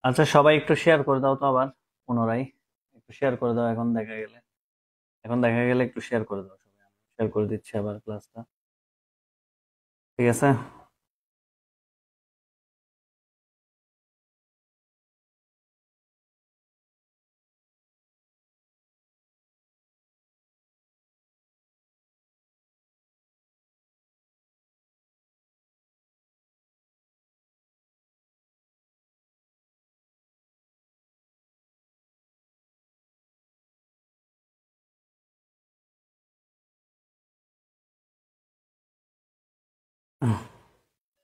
আচ্ছা, সবাই একটু শেয়ার করে দাও তো আবার পুনরায়। একটু শেয়ার করে দাও। এখন দেখা গেলে একটু শেয়ার করে দাও সবাই। আমি শেয়ার করে দিচ্ছি আবার ক্লাসটা। ঠিক আছে।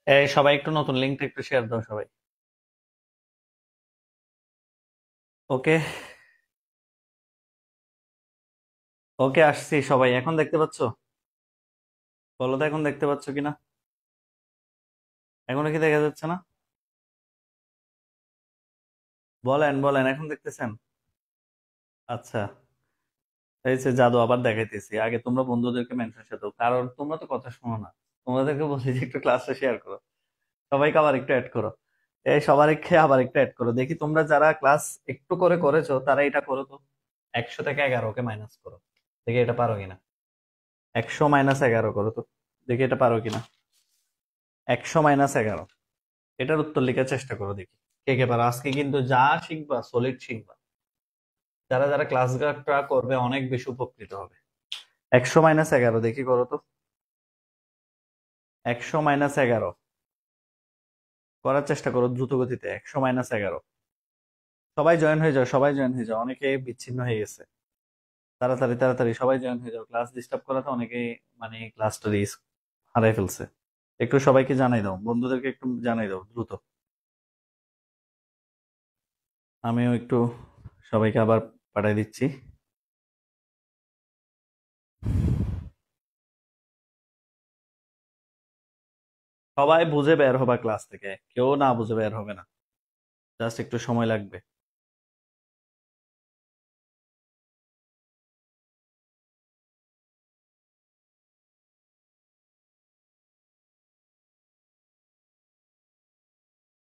এই সবাই একটু নতুন লিঙ্কটা একটু শেয়ার দাও সবাই। ওকে। ওকে, আসছি সবাই। এখন দেখতে পাচ্ছো? বলো তো এখন দেখতে পাচ্ছো কিনা? এখনো কি দেখা যাচ্ছে না? বলেন বলেন, এখন দেখতেছেন? আচ্ছা। এই যে জাদু আবার দেখাইতেছি। আগে তোমরা বন্ধুদেরকে মেনশন সাথে দাও, কারণ তোমরা তো কথা শোনো না। তোমাদেরকে বলছি যে একটু ক্লাসটা শেয়ার করো। সবাইকে আবার একটু অ্যাড করো। এই সবাইকে আবার একটু অ্যাড করো, দেখি তোমরা যারা ক্লাস একটু করে করেছো তারা এটা করো তো। 100 থেকে 11কে মাইনাস করো। দেখি এটা পারো কিনা। 100 - 11 করো তো। দেখি এটা পারো কিনা। 100 - 11। এটার উত্তর লিখার চেষ্টা করো, দেখি কে কে পারো। আজকে কিন্তু যা শিখবা সলিড শিখবা। যারা যারা ক্লাসটা করবে অনেক বেশি উপকৃত হবে। 100 - 11 দেখি করো তো। 100 - 11 করার চেষ্টা করো দ্রুত গতিতে। 100 - 11। সবাই জয়েন হয়ে যাও, সবাই জয়েন হয়ে যাও, অনেকে বিচ্ছিন্ন হয়ে গেছে। তাড়াতাড়ি তাড়াতাড়ি সবাই জয়েন হয়ে যাও। ক্লাস ডিস্টার্ব করাতে অনেকেই মানে ক্লাসটা হারাই ফেলছে। একটু সবাইকে জানাই দাও, বন্ধুদেরকে একটু জানাই দাও দ্রুত। আমিও একটু সবাইকে আবার পাঠাই দিচ্ছি। সবাই বুঝে বের হবা ক্লাস থেকে, কেউ না বুঝে বের হবে না। জাস্ট একটু সময় লাগবে।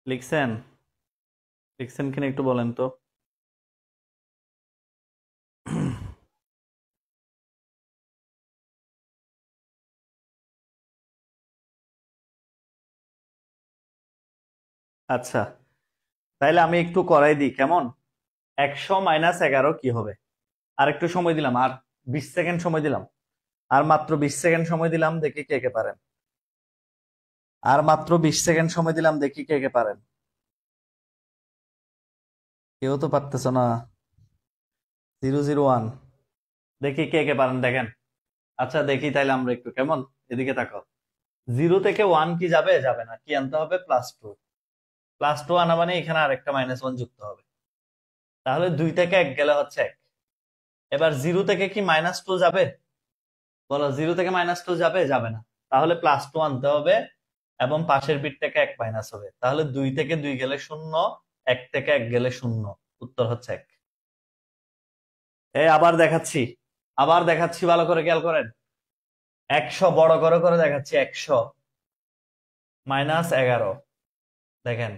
লিখছেন? লিখছেন কিনা একটু বলেন তো। আচ্ছা, তাইলে আমি একটু করাই দিই কেমন। 100 - 11 কি হবে? আর একটু সময় দিলাম, আর 20 সেকেন্ড সময় দিলাম। আর মাত্র 20 সেকেন্ড সময় দিলাম, দেখি কে কে পারেন। আর মাত্র 20 সেকেন্ড সময় দিলাম, দেখি কে কে পারেন। কেউ তো পারতেছ না। 001। দেখি কে কে পারেন, দেখেন। আচ্ছা দেখি তাইলে আমরা একটু কেমন। এদিকে তাকাও। 0 থেকে 1 কি যাবে? যাবে না। কি আনতে হবে? +2। +2 আনা মানে এখানে আরেকটা -1 যুক্ত হবে। তাহলে 2 থেকে 1 গেলে হচ্ছে 1। এবার 0 থেকে কি -2 যাবে? বলো, 0 থেকে -2 যাবে? যাবে না। তাহলে +2 আনতে হবে এবং পাশের বিট থেকে 1 মাইনাস হবে। তাহলে 2 থেকে 2 গেলে 0, 1 থেকে 1 গেলে 0। উত্তর হচ্ছে 1। আবার দেখাচ্ছি। আবার দেখাচ্ছি, ভালো করে খেয়াল করেন। 100 বড় করে করে দেখাচ্ছি। 100 - 11। দেখেন।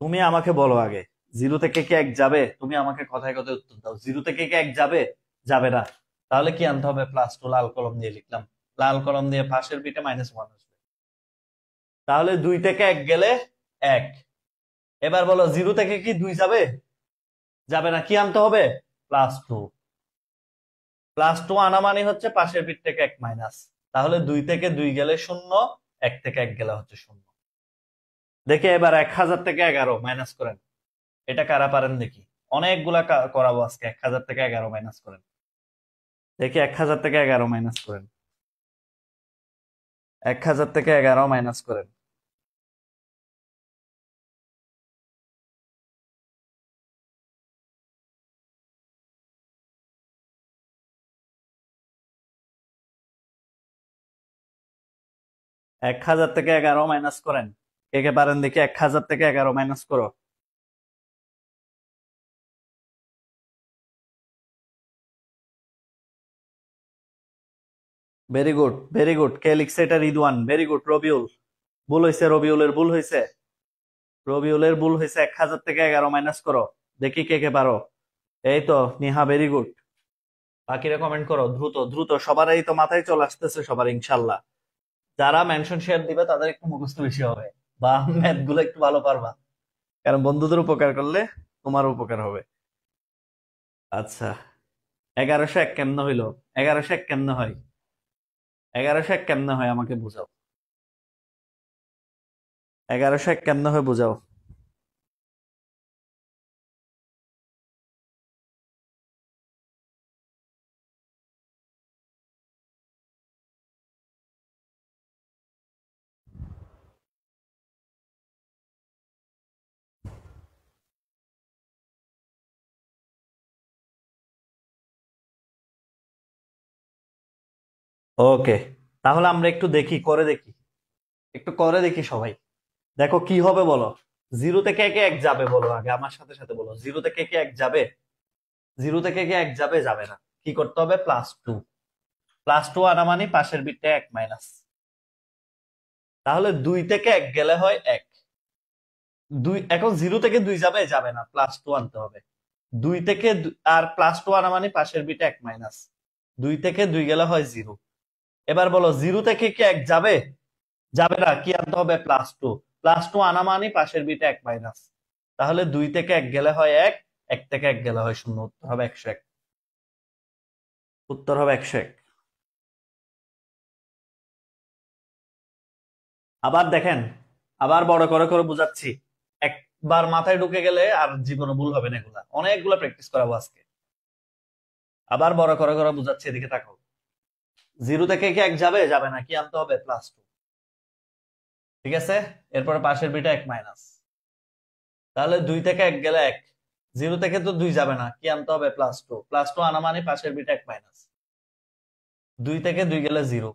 তুমি আমাকে বলো আগে, 0 থেকে কি 1 যাবে? তুমি আমাকে কথায় কথায় উত্তর দাও। 0 থেকে কি 1 যাবে? যাবে না। তাহলে কি আনতে হবে? +2। লাল কলম দিয়ে লিখলাম। লাল কলম দিয়ে পাশের বিটে -1 আসবে। তাহলে 2 থেকে 1 গেলে 1। এবার বলো, 0 থেকে কি 2 যাবে? যাবে না। কি আনতে হবে? +2। +2 আনা মানে হচ্ছে পাশের বিট থেকে 1 মাইনাস। তাহলে 2 থেকে 2 গেলে 0, 1 থেকে 1 গেলে হচ্ছে 0। দেখে এবার 1000 থেকে 11 মাইনাস করেন। এটা কারা পারেন দেখি। অনেকগুলা করাবো আজকে। 1000 থেকে 11 মাইনাস করেন। দেখি 1000 থেকে 11 মাইনাস করেন। 1000 থেকে 11 মাইনাস করেন। 1000 থেকে 11 মাইনাস করেন। কে কে পারেন দেখি? 1000 থেকে 11 মাইনাস করো। Very good, very good. কে লিখছে এটা? রিদওয়ান। Very good. রবিউল। ভুল হয়েছে, রবিউলের ভুল হয়েছে। রবিউলের ভুল হয়েছে, 1000 থেকে 11 মাইনাস করো, দেখি কে কে পারো। এই তো নিহা, ভেরি গুড। বাকিরা কমেন্ট করো দ্রুত দ্রুত, সবারই তো মাথায় চলে আসতেছে সবার ইনশাল্লাহ। যারা মেনশন শেয়ার দিবে তাদের একটু মুখস্থ বেশি হবে, বা ম্যাথ গুলো একটু ভালো পারবা, কারণ বন্ধুদের উপকার করলে তোমার উপকার হবে। আচ্ছা, 1101 কেমনে হইলো? 1101 কেমনে হয়? 1101 কেমনে হয় আমাকে বুঝাও। 1101 কেমনে হয় বুঝাও। ওকে, তাহলে আমরা একটু দেখি, করে দেখি, একটু করে দেখি সবাই। দেখো কি হবে বলো। জিরো থেকে একে এক যাবে বলো, আগে আমার সাথে সাথে বলো, জিরো থেকে একে এক যাবে? জিরো থেকে একে এক যাবে? যাবে না। কি করতে হবে? +2। +2 আনা মানে পাশের বিটটা 1 মাইনাস। তাহলে 2 থেকে 1 গেলে হয় 1। দুই, এখন জিরো থেকে 2 যাবে? যাবে না, +2 আনতে হবে। 2 থেকে আর +2 আনা মানে পাশের বিটে 1 মাইনাস। 2 থেকে 2 গেলে হয় 0। এবার বলো, জিরো থেকে কি 1 যাবে? যাবে না, কি আনতে হবে? +2। +2 আনা মানে পাশের বিটে 1 মাইনাস। তাহলে 2 থেকে 1 গেলে হয় 1, 1 থেকে 1 গেলে হয় 0, উত্তর হবে 101। উত্তর হবে 101। আবার দেখেন, আবার বড় করে করে বুঝাচ্ছি। একবার মাথায় ঢুকে গেলে আর জীবনে ভুল হবে না, এগুলা অনেকগুলা প্র্যাকটিস করাবো আজকে। আবার বড় করে করে বুঝাচ্ছি, এদিকে তাকাও। জিরো থেকে কি 1 যাবে? যাবে না, কি আনতে হবে? +2। ঠিক আছে, এরপরে পাশের বিটা 1 মাইনাস। তাহলে 2 থেকে 1 গেলে 1। জিরো থেকে তো 2 যাবে না, কি আনতে হবে? +2। +2 আনা মানে পাশের বিটা 1 মাইনাস। 2 থেকে 2 গেলে 0।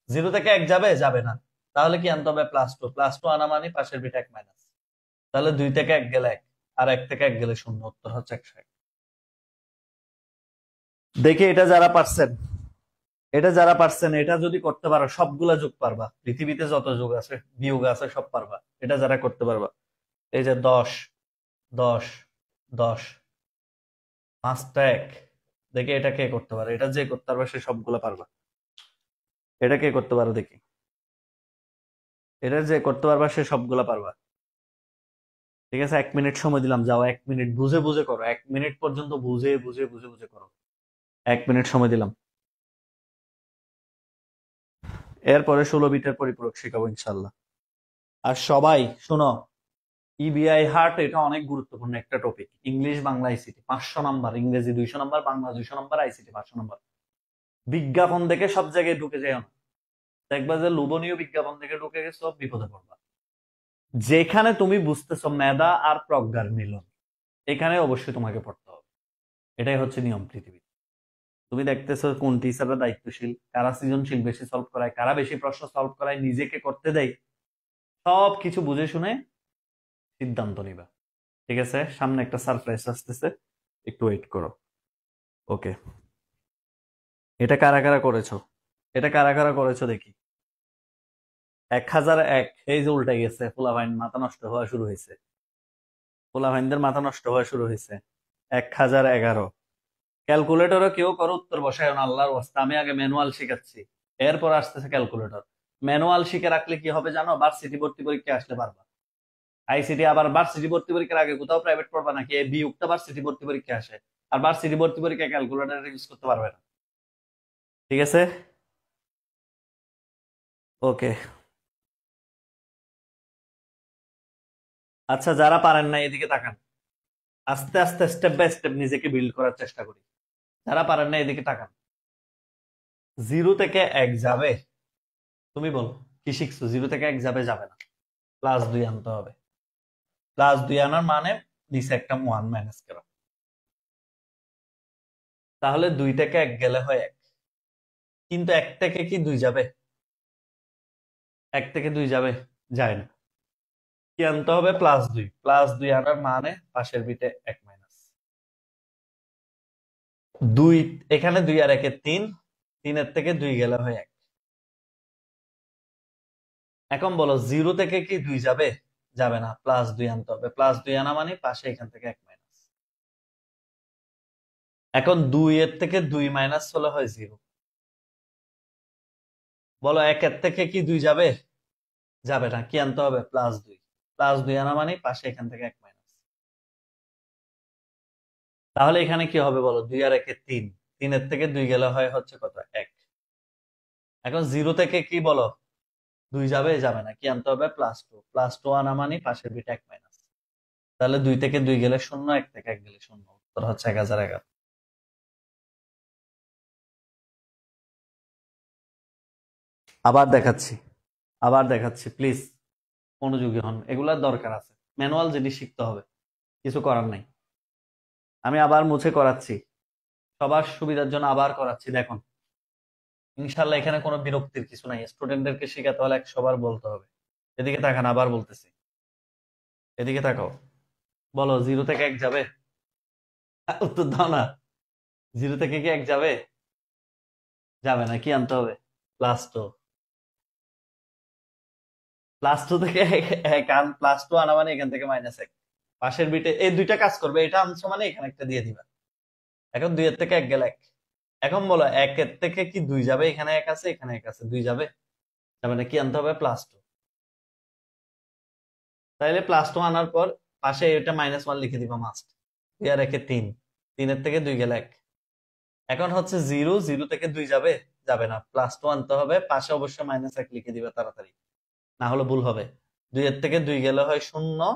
জিরো থেকে 1 যাবে? যাবে না। তাহলে কি আনতে হবে? +2। +2 আনা মানে পাশের বিটা 1 মাইনাস। তাহলে 2 থেকে 1 গেলে 1, আর 1 থেকে 1 গেলে 0, উত্তর হচ্ছে 101। দেখি এটা যারা পারছেন, এটা যারা পারছেন, এটা যদি করতে পারো সবগুলা যোগ পারবা, পৃথিবীতে যত যোগ আছে বিয়োগ আছে সব পারবা, এটা যারা করতে পারবা। এই যে 10, 10, 10, 5টা 1। দেখি এটা কে করতে পারে, এটা যে করতে পারবে সে সবগুলা পারবা। এটা কে করতে পারো দেখি, এটা যে করতে পারবা সে সবগুলা পারবা। ঠিক আছে, 1 মিনিট সময় দিলাম, যাও 1 মিনিট বুঝে বুঝে করো, 1 মিনিট পর্যন্ত বুঝে বুঝে বুঝে বুঝে করো। 1 মিনিট সময় দিলাম। এরপরে 16 বিটের পরিপূরক শিখাবো ইনশাল্লাহ। আর সবাই শোনো, ইবিআই হার্ট এটা অনেক গুরুত্বপূর্ণ একটা topic. English Bangla ICT 500 number, ইংরেজি 200 number, Bangla 200 number, ICT 500 number. বিজ্ঞাপন দেখে সব জায়গায় ঢুকে যাও না, দেখবা যে লোভনীয় বিজ্ঞাপন দেখে ঢুকে গেছো, বিপদে পড়বা। যেখানে তুমি বুঝতেছো মেধা আর প্রজ্ঞার মিলন, এখানে অবশ্যই তোমাকে পড়তে হবে। এটাই হচ্ছে নিয়ম পৃথিবী। তুমি দেখতেছো কোন টিচাররা দায়িত্বশীল, কারা সৃজনশীল বেশি সলভ করায়, কারা বেশি প্রশ্ন সলভ করায়, নিজেকে করতে দেয়। সব কিছু বুঝে শুনে সিদ্ধান্ত নিবা। ঠিক আছে, সামনে একটা সারপ্রাইজ আসতেছে, একটু ওয়েট করো। ওকে, এটা কারা কারা করেছো? এটা কারা কারা করেছো দেখি। 1001, এই যে উল্টে গেছে, পোলাপাইন মাথা নষ্ট হওয়া শুরু হয়েছে, পোলাপাইনদের মাথা নষ্ট হওয়া শুরু হয়েছে। 1011, ক্যালকুলেটরও কেউ করো, উত্তর বসায় না, আল্লাহর ওয়াস্তে। আমি আগে ম্যানুয়াল শিখাচ্ছি, এরপর আসতেছে ক্যালকুলেটর। ম্যানুয়াল শিখে রাখলে কি হবে জানো? ভার্সিটি ভর্তি পরীক্ষা আসলে পারবা। আইসিটি আবার ভার্সিটি ভর্তি পরীক্ষার আগে কোথাও প্রাইভেট পড়বা নাকি? এই বিয়োগটা ভার্সিটি ভর্তি পরীক্ষা আসে, আর ভার্সিটি ভর্তি পরীক্ষা ক্যালকুলেটর ইউজ করতে পারবে না। ঠিক আছে, ওকে। আচ্ছা, যারা পারেন না এদিকে তাকান, আস্তে আস্তে স্টেপ বাই স্টেপ নিজেকে বিল্ড করার চেষ্টা করি। যারা পারেন না এদিকে তাকান। জিরো থেকে 1 যাবে? তুমি বলো কি শিখছো? জিরো থেকে 1 যাবে? যাবে না, +2 আনতে হবে। +2 আনার মানে নিচে একটা 1 মাইনাস করো। তাহলে 2 থেকে 1 গেলে হয় 1, কিন্তু 1 থেকে কি 2 যাবে? 1 থেকে 2 যাবে? যায় না, কি আনতে হবে? +2। +2 আনার মানে পাশের বিটে 1 মাইনাস। 2, এখানে 2 আর 1 এর 3, 3 থেকে 2 গেলে হয় 1। এখন বলো, জিরো থেকে কি 2 যাবে? যাবে না, +2 আনতে হবে। +2 আনা মানে পাশে এখান থেকে 1 মাইনাস। এখন 2 এর থেকে 2 মাইনাস হলে হয় 0। বলো 1 এর থেকে কি 2 যাবে? যাবে না, কি আনতে হবে? +2। +2 আনা মানে পাশে এখান থেকে 1 মাইনাস। তাহলে এখানে কি হবে বলো? 2 আর 1 এর 3, 3 এর থেকে 2 গেলে হয় হচ্ছে কত? 1। এখন 0 থেকে কি বলো 2 যাবে? যাবে না, কি আনতে হবে? +2। +2 আনা মানে পাশের বিটা 1 মাইনাস। তাহলে 2 থেকে 2 গেলে 0, 1 থেকে 1 গেলে 0, উত্তর হচ্ছে 1011। আবার দেখাচ্ছি, আবার দেখাচ্ছি, প্লিজ মনোযোগী হন, এগুলার দরকার আছে। ম্যানুয়াল জিনিস শিখতে হবে, কিছু করার নাই। আমি আবার মুছে করাচ্ছি, সবার সুবিধার জন্য আবার করাচ্ছি। দেখুন, ইনশাল্লাহ এখানে কোনো বিরক্তির কিছু নাই। স্টুডেন্টদেরকে শেখাতে হলে 100 বার বলতে হবে। এদিকে তাকান, আবার বলতেছি, এদিকে তাকাও। বলো 0 থেকে 1 যাবে? উত্তর দাও না। 0 থেকে কি 1 যাবে? যাবে না, কি আনতে হবে? +2। +2 থেকে +2 আনা মানে এখান থেকে -1। পাশের বিটে এই দুইটা কাজ করবে, এটা আনছো মানে এখানে একটা দিয়ে দিবা। এখন 2 এর থেকে 1 গেলে 1। এখন বলো 1 এর থেকে কি 2 যাবে? এখানে 1 আছে, এখানে 1 আছে, 2 যাবে? যাবে না, কি আনতে হবে? +2। তাইলে +2 আনার পর পাশে এটা -1 লিখে দিবা মাস্ট। 2 আর 1 এ 3, 3 এর থেকে 2 গেলে 1। এখন হচ্ছে 0, 0 থেকে 2 যাবে? যাবে না, +2 আনতে হবে, পাশে অবশ্যই -1 লিখে দিবা তাড়াতাড়ি, না হলে ভুল হবে। 2 এর থেকে 2 গেলে হয় 0।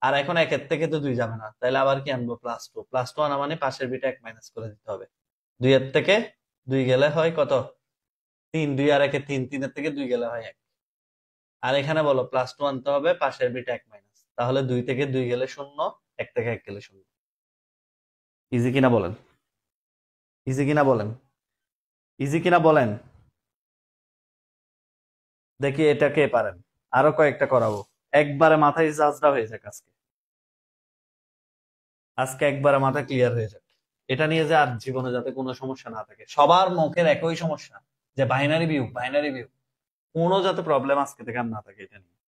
আর এখন 1 এর থেকে তো 2 যাবে না, তাহলে আবার কি আনবো? +2। +2 আনা মানে পাশের বিটা 1 মাইনাস করে দিতে হবে। 2 এর থেকে 2 গেলে হয় কত? 3। 2 আর 1 এ 3, 3 এর থেকে 2 গেলে হয় 1। আর এখানে বলো +2 আনতে হবে, পাশের বিটা 1 মাইনাস। তাহলে 2 থেকে 2 গেলে 0, 1 থেকে 1 গেলে 0। ইজি কিনা বলেন? ইজি কিনা বলেন? ইজি কিনা বলেন? দেখি এটা কে পারেন। আরো কয়েকটা করাবো, একবারে মাথায় জাজরা হয়ে যাক আজকে। আজকে একবারে মাথা ক্লিয়ার হয়ে যাক। এটা নিয়ে যে আর জীবনে যাতে কোনো সমস্যা না থাকে। সবার মুখের একই সমস্যা, যে বাইনারি বিয়োগ, বাইনারি বিয়োগ। কোনো যাতে প্রবলেম আজকে থেকে আর না থাকে এটা নিয়ে।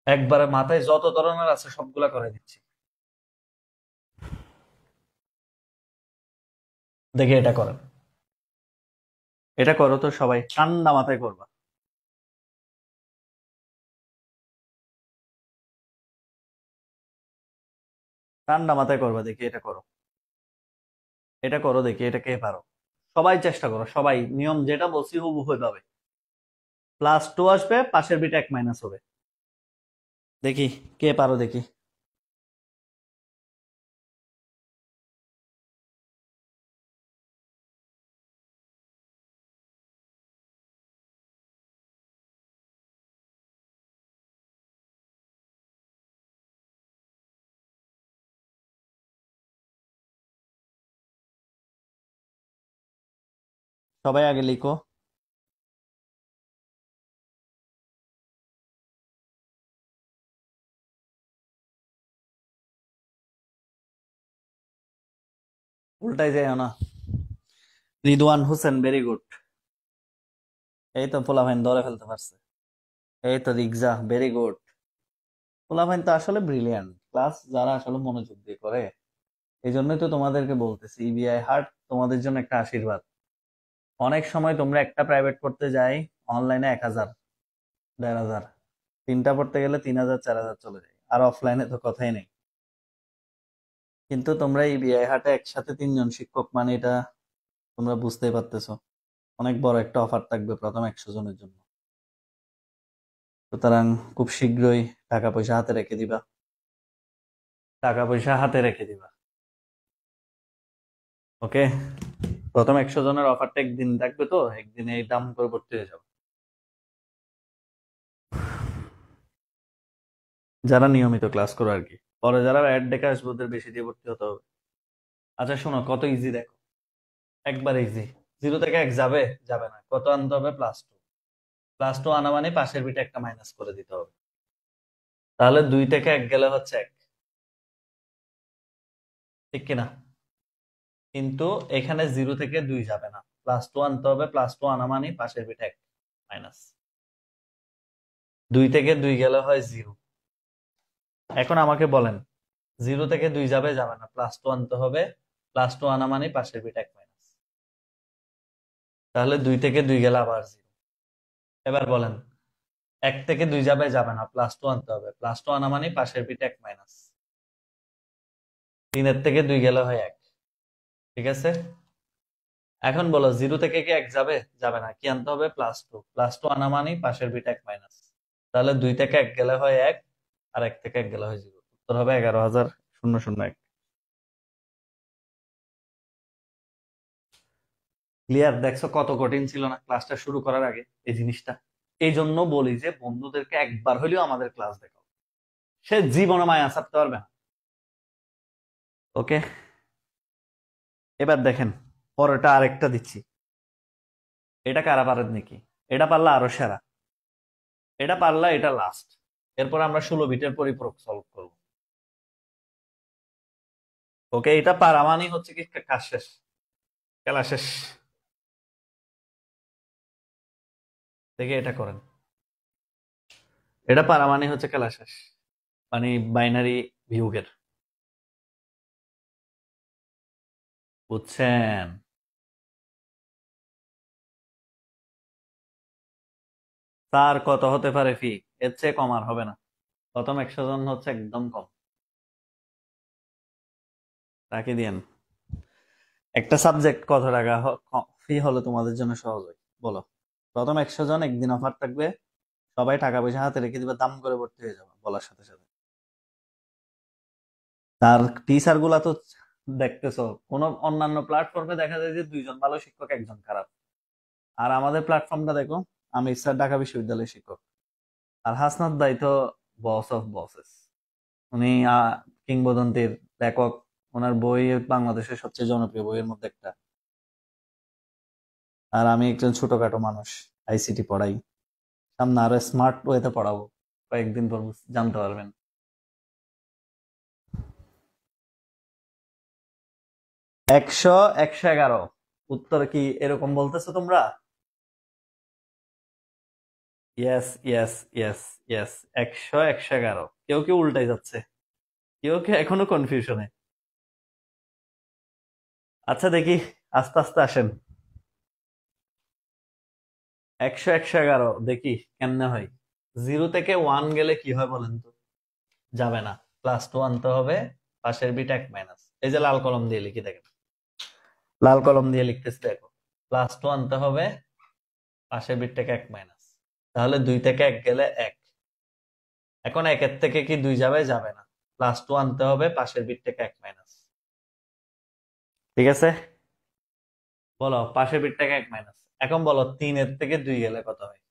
একবারে মাথায় যত ধরনের আছে সবগুলা করে দিচ্ছি। দেখে এটা করেন। এটা করো তো, সবাই ঠান্ডা মাথায় করবা। ঠান্ডা মাথায় করবা, দেখি এটা করো। এটা করো, দেখি এটা কে পারো। সবাই চেষ্টা করো, সবাই নিয়ম যেটা বলছি হুবহু পাবে। +2 আসবে, পাশের বিটা 1 মাইনাস হবে। দেখি কে পারো, দেখি। সবাই আগে লিখো। উল্টাই যায় না। Ridwan Hossain, very good. এই তো পোলাপাইন ধরে ফেলতে পারছে। এই তো রিকজা, ভেরি গুড। পোলাপাইন তো আসলে ব্রিলিয়ান্ট, ক্লাস যারা আসলে মনোযোগ দিয়ে করে। এই জন্যই তো তোমাদেরকে বলতেছি, ইবিআই হার্ট তোমাদের জন্য একটা আশীর্বাদ। অনেক সময় তোমরা একটা প্রাইভেট পড়তে যাই, অনলাইনে 1000, 1500, তিনটা পড়তে গেলে 3000, 4000 চলে যায়, আর অফলাইনে তো কথাই নেই। কিন্তু তোমরা ইবিআই হার্টে একসাথে 3 জন শিক্ষক, মানে এটা তোমরা বুঝতেই পারতেছো, অনেক বড় একটা অফার থাকবে প্রথম 100 জনের জন্য। সুতরাং খুব শীঘ্রই টাকা পয়সা হাতে রেখে দিবা, টাকা পয়সা হাতে রেখে দিবা। ওকে, প্রথম 100 জনের অফারটা একদিন থাকবে, তো একদিনে এই দাম করে ভর্তি হয়ে যাবে যারা নিয়মিত ক্লাস করো আর কি। পরে যারা অ্যাড দেখে আসবে ওদের বেশি দিয়ে ভর্তি হতে হবে। আচ্ছা শোনো, কত ইজি দেখো, একবার ইজি। 0 থেকে 1 যাবে? যাবে না, কত আনতে হবে? +2। +2 আনা মানে পাশের বিটা একটা মাইনাস করে দিতে হবে। তাহলে 2 থেকে 1 গেলে হচ্ছে 1, ঠিক কিনা? কিন্তু এখানে 0 থেকে 2 যাবে না, +2 আনতে হবে। +2 আনা মানে পাশের বিটা 1 মাইনাস। 2 থেকে 2 গেলে হয় 0। এখন আমাকে বলেন 0 থেকে 2 যাবে যাবে না, +2 আনতে হবে। +2 আনা মানে পাশের বিট 1 মাইনাস। তাহলে 2 থেকে 2 গেলে আবার 0। এবার বলেন 1 থেকে 2 যাবে যাবে না, +2 আনতে হবে। +2 আনা মানে পাশের বিট 1 মাইনাস। 3 এর থেকে 2 গেলে হয় 1। ঠিক আছে, এখন বলো 0 থেকে কি 1 যাবে যাবে না, কি আনতে হবে? +2। +2 আনা মানে পাশের বিট 1 মাইনাস। তাহলে 2 থেকে 1 গেলে হয় 1, আর 1 থেকে 1 গেলে হয় 0। উত্তর হবে 11,001। ক্লিয়ার? দেখছো কত কঠিন ছিল না ক্লাসটা শুরু করার আগে এই জিনিসটা? এই জন্য বলি যে বন্ধুদেরকে একবার হলেও আমাদের ক্লাস দেখাও, সে জীবনে মায়া ছাড়তে পারবে না। ওকে, এবার দেখেন পরেরটা আরেকটা দিচ্ছি। এটা কারা পারেন নাকি? এটা পারলে আরো সেরা, এটা পারলে এটা লাস্ট। এরপর আমরা 16 বিটের পরিপূরক সলভ করব। ওকে, এটা পারা মানে হচ্ছে কি কাজ শেষ, খেলা শেষ। দেখে এটা করেন, এটা পারা মানে হচ্ছে খেলা শেষ, মানে বাইনারি ভিউগের। বুঝছেন? তার কত হতে পারে ফি? এর চেয়ে কম আর হবে না। প্রথম 100 জন হচ্ছে একদম কম। তাকে দিয়েন। একটা সাবজেক্ট কত টাকা ফি হলে তোমাদের জন্য সহজ হয় বলো? প্রথম 100 জন একদিন অফার থাকবে, সবাই টাকা পয়সা হাতে রেখে দিবে, দাম করে ভর্তি হয়ে যাবে বলার সাথে সাথে। তার টিচার গুলা তো দেখতেছো, কোন অন্যান্য প্ল্যাটফর্মে দেখা যায় যে 2 জন ভালো শিক্ষক 1 জন খারাপ। আর আমাদের প্ল্যাটফর্মটা দেখো, আমি স্যার ঢাকা বিশ্ববিদ্যালয়ের শিক্ষক, আর হাসনাত ভাই তো বস অফ বসেস। উনি কিংবদন্তির লেখক, ওনার বই বাংলাদেশের সবচেয়ে জনপ্রিয় বইয়ের মধ্যে একটা। আর আমি একজন ছোটখাটো মানুষ, আইসিটি পড়াই, সামনে আরো স্মার্ট ওয়েতে পড়াবো, কয়েকদিন পর জানতে পারবেন। 100, 111। উত্তর কি এরকম বলতেছো তোমরা? Yes, yes, yes, yes. 100, 111। কেউ কেউ উল্টাই যাচ্ছে, কেউ কেউ এখনো কনফিউশনে। আচ্ছা দেখি, আস্তে আস্তে আসেন। 100, 111 দেখি কেমনে হয়। 0 থেকে 1 গেলে কি হয় বলেন তো? যাবে না, +2 আনতে হবে, পাশের বিট 1 মাইনাস। এই যে লাল কলম দিয়ে লিখি দেখেন, লাল কলম দিয়ে লিখতেছি দেখো, +2 আনতে হবে, পাশের বিটটাকে 1 মাইনাস। তাহলে 2 থেকে 1 গেলে 1। এখন 1 এর থেকে কি 2 যাবে যাবে না, +2 আনতে হবে, পাশের বিটটাকে 1 মাইনাস। ঠিক আছে, বলো পাশের বিটটাকে 1 মাইনাস। এখন বলো 3 এর থেকে 2 গেলে কত হয়?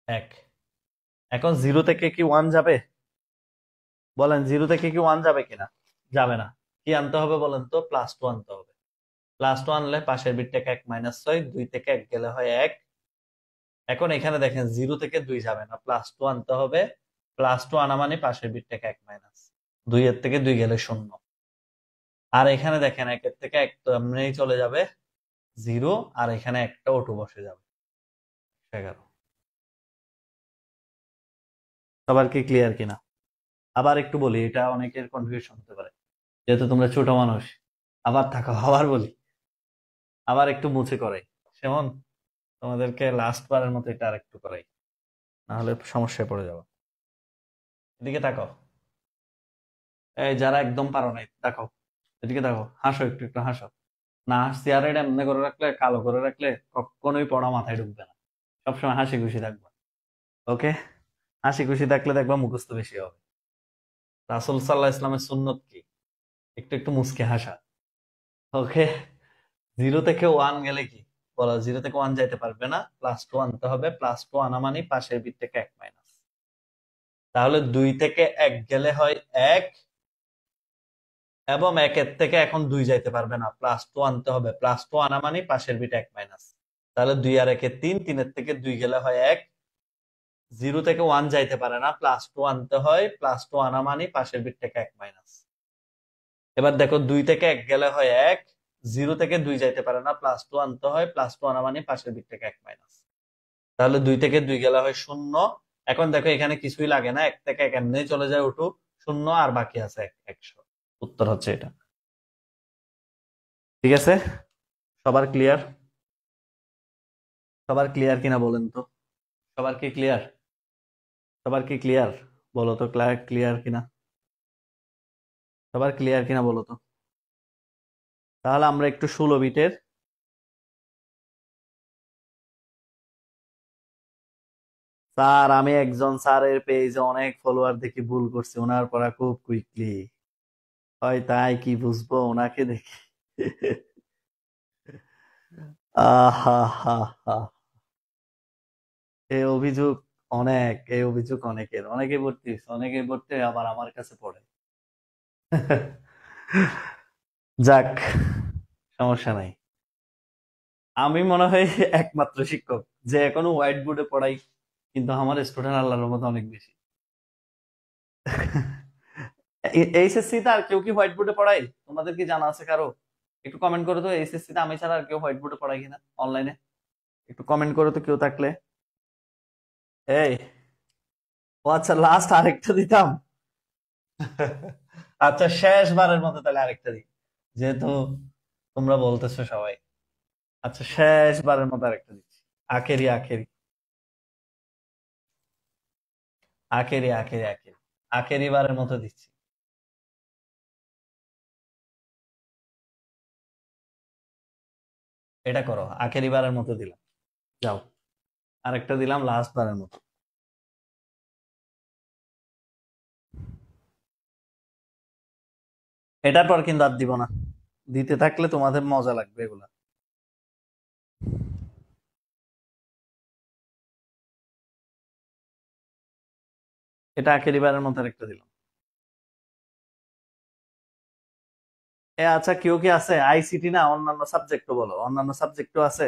1। এখন 0 থেকে কি 1 যাবে? বলেন 0 থেকে কি 1 যাবে কিনা? যাবে না। কি আনতে হবে বলেন তো? +2 আনতে হবে। +2 আনলে পাশের বিটটাকে 1 মাইনাস 6, 2 থেকে 1 গেলে হয় 1। এখন এখানে দেখেন 0 থেকে 2 যাবে না, +2 আনতে হবে। +2 আনা মানে পাশের বিটটাকে 1 মাইনাস। 2 এর থেকে 2 গেলে 0। আর এখানে দেখেন 1 এর থেকে 1 তো এমনিই চলে যাবে 0, আর এখানে একটা অটো বসে যাবে 11। সবার কি ক্লিয়ার কিনা? আবার একটু বলি, এটা অনেকের কনফিউশন হতে পারে, যেহেতু তোমরা ছোট মানুষ। আবার থাকো, আবার বলি, আবার একটু মুছে করাই। সেমন তোমাদেরকে লাস্ট বারের মতো এটা আর একটু করাই, না হলে সমস্যায় পড়ে যাবো। এদিকে তাকাও, এই যারা একদম পারো নাই দেখো, এদিকে দেখো, হাসো, একটু একটু হাসো। না হাসছি আর এটা এমনি করে রাখলে, কালো করে রাখলে কখনোই পড়া মাথায় ঢুকবে না। সবসময় হাসি খুশি থাকবা। ওকে, হাসি খুশি থাকলে দেখবা মুখস্থ বেশি হবে। রাসূল সাল্লাল্লাহু ইসলামের সুন্নত কি? একটু একটু মুচকে হাসা। ওকে, 0 থেকে 1 গেলে কি বলো? 0 থেকে 1 যাইতে পারবে না, +2 আনতে হবে। +2 আনা মানে পাশের বিট থেকে 1 মাইনাস। তাহলে 2 থেকে 1 গেলে হয় 1, এবং 1 এর থেকে এখন 2 যাইতে পারবে না, +2 আনতে হবে। +2 আনা মানে পাশের বিট 1 মাইনাস। তাহলে 2 আর 1 এ 3, 3 এর থেকে 2 গেলে হয় 1। 0 থেকে 1 যাইতে পারে না, +2 আনতে হয়। +2 আনা মানে পাশের বিট থেকে 1 মাইনাস। এবার দেখো 2 থেকে 1 গেলে হয় 1, 0 থেকে 2 যাইতে পারে না, +2 আনতে হয়। +2 আনা মানে পাশের বিট থেকে 1 মাইনাস। তাহলে 2 থেকে 2 গেলে হয় 0, এখন দেখো এখানে কিছুই লাগে না, 1 থেকে 1 এমনি চলে যায় উঠু, 0 আর বাকি আছে 100। উত্তর হচ্ছে এটা। ঠিক আছে, সবার ক্লিয়ার? সবার ক্লিয়ার কিনা বলেন তো? সবার কি ক্লিয়ার? সবার কি ক্লিয়ার? বলো তো ক্লিয়ার কিনা? সবার ক্লিয়ার কিনা বলো তো? তাহলে আমরা একটু 16 বিটের। স্যার আমি একজন স্যারের পেজে অনেক ফলোয়ার দেখি ভুল করছি, ওনার পড়া খুব কুইকলি হয়, তাই কি বুঝবো ওনাকে দেখি। আহা হা হা, এই অভিযোগ এই অভিযোগ অনেকে ভর্তি হয়েছে, অনেকে ভর্তি হয়ে আবার আমার কাছে পড়ে। যাক, সমস্যা নাই। আমি মনে হয় একমাত্র শিক্ষক যে এখনো হোয়াইট বোর্ডে পড়াই, কিন্তু আমার স্টুডেন্ট আল্লাহর মতো অনেক বেশি। এইচএসসি তে আর কেউ কি হোয়াইট বোর্ডে পড়াই? তোমাদের কি জানা আছে কারো? একটু কমেন্ট করো তো, এইচএসসি তে আমি ছাড়া আর কেউ হোয়াইট বোর্ডে পড়াই কিনা অনলাইনে। একটু কমেন্ট করো তো কেউ থাকলে। এই, ও আচ্ছা, লাস্ট আরেকটা দিতাম। আচ্ছা, শেষবারের মতো তাহলে আরেকটা দিই, যেহেতু তোমরা বলতেছো সবাই। আচ্ছা, শেষবারের মতো আরেকটা দিচ্ছি। আখেরি আখেরি আখেরি আখেরি আখেরি আখেরি বারের মতো দিচ্ছি। এটা করো, আখেরি বারের মতো দিলাম। যাও, আরেকটা দিলাম লাস্ট বারের মতো। এটার পর কিন্তু আর দিব না, দিতে থাকলে তোমাদের মজা লাগবে এগুলা। এটা আখেরি বারের মতো আরেকটা দিলাম। আচ্ছা, কেউ কি আছে? আইসিটি না, অন্যান্য সাবজেক্টও বলো, অন্যান্য সাবজেক্টও আছে।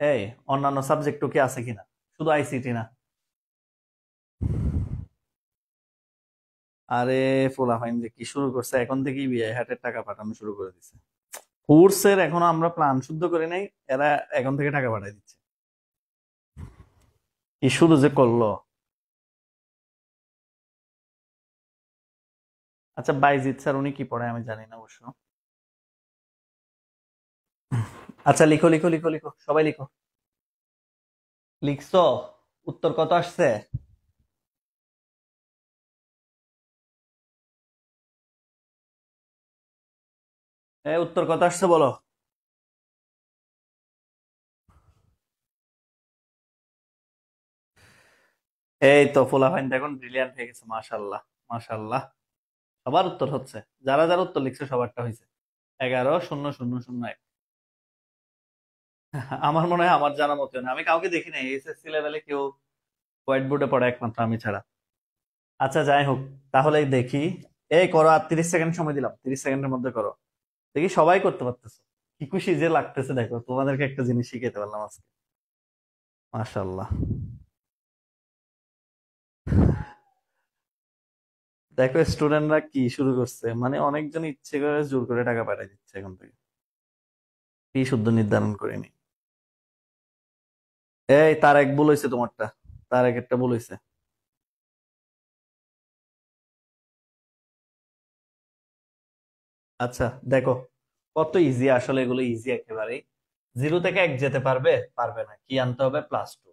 এই, অন্যান্য সাবজেক্টও কি আছে কিনা, শুধু আইসিটি না? আরে, ফুলাফাইন যে কি শুরু করছে, এখন থেকেই বিয়ে হাটের টাকা পাঠানো শুরু করে দিছে। কোর্সের এখনো আমরা প্ল্যান শুদ্ধ করি নাই, এরা এখন থেকে টাকা পাঠাই দিচ্ছে। কি শুরু যে করলো! আচ্ছা, বাইজিৎ স্যার উনি কি পড়ায় আমি জানি না অবশ্য। আচ্ছা, লিখো লিখো লিখো লিখো, সবাই লিখো। লিখছো? উত্তর কত আসছে? উত্তর কত আসছে বলো। এই তো ফুলাফাইন দেখুন ব্রিলিয়ান্ট হয়ে গেছে, মাশাল্লাহ মাশাল্লাহ। সবার উত্তর হচ্ছে, যারা যারা উত্তর লিখছে সবারটা হয়েছে। 11,000,001। আমার মনে হয় আমার জানা মতো না, আমি কাউকে দেখি নাই এসএসসি লেভেলে কেউ হোয়াইট বোর্ডে পড়ে একমাত্র আমি ছাড়া। আচ্ছা, যাই হোক, তাহলে দেখি। এই করো, আর 30 সেকেন্ড সময় দিলাম, 30 সেকেন্ডের মধ্যে করো। দেখি সবাই করতে পারতেছো। কি খুশি যে লাগতেছে, দেখো তোমাদেরকে একটা জিনিস শিখাতে পারলাম আজকে। মাশাল্লাহ। দেখো স্টুডেন্টরা কি শুরু করছে, মানে অনেকজন ইচ্ছে করে জোর করে টাকা পাঠিয়ে দিচ্ছে এখন থেকে। কি শুদ্ধ নির্ধারণ করিনি। এই, তার এক ভুল হয়েছে তোমারটা, তার এক একটা ভুল হয়েছে। আচ্ছা, দেখো কত ইজি, আসলে এগুলো ইজি একেবারে। 0 থেকে 1 যেতে পারবে? পারবে না, কি আনতে হবে? +2।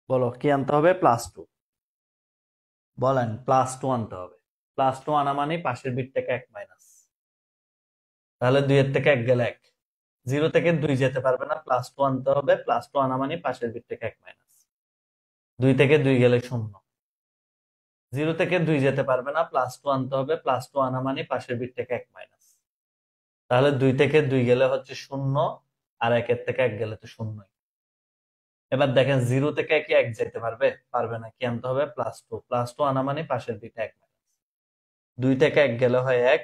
বলো কি আনতে হবে? +2। বলেন, +2 আনতে হবে। +2 আনা মানে পাশের বিট থেকে 1 মাইনাস। তাহলে 2-এর থেকে 1 গেলে 1। 0 থেকে 2 যেতে পারবে না, +2 আনতে হবে। +2 আনা মানে পাশের বিট থেকে 1 মাইনাস। 2 থেকে 2 গেলে 0। 0 থেকে 2 যেতে পারবে না, +2 আনতে হবে। +2 আনা মানে পাশের বিট থেকে 1 মাইনাস। তাহলে 2 থেকে 2 গেলে হচ্ছে 0, আর 1-এর থেকে 1 গেলে তো 0। এবার দেখেন, 0 থেকে 1 যেতে পারবে? পারবে না, কি আনতে হবে? +2। +2 আনা মানে পাশের বিটে 1 মাইনাস। 2 থেকে 1 গেলে হয় 1।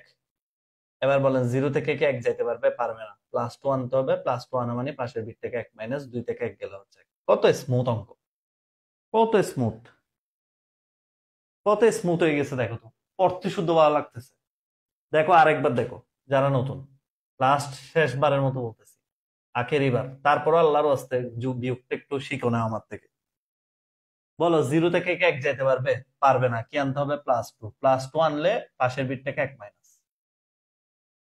এবার বলেন, 0 থেকে 1 যেতে পারবে? পারবে না, +2 আনতে হবে। +2 আনা মানে পাশের বিট থেকে 1 মাইনাস, 2 থেকে 1 গেলে হচ্ছে 1। কত স্মুথ অঙ্ক! কত স্মুথ! কত স্মুথ হয়ে গেছে দেখো তো, পড়তে শুদ্ধ ভালো লাগতেছে। দেখো আরেকবার দেখো, যারা নতুন, লাস্ট শেষবারের মতো বলতেছি, আখেরি বার, তারপর আল্লাহর হস্তে বিয়োগটা একটু শিখো না আমার থেকে। বলো, জিরো থেকে কে এক যেতে পারবে? পারবে না। কি আনতে হবে? +2। +2 আনলে পাশের বিট থেকে 1 মাইনাস,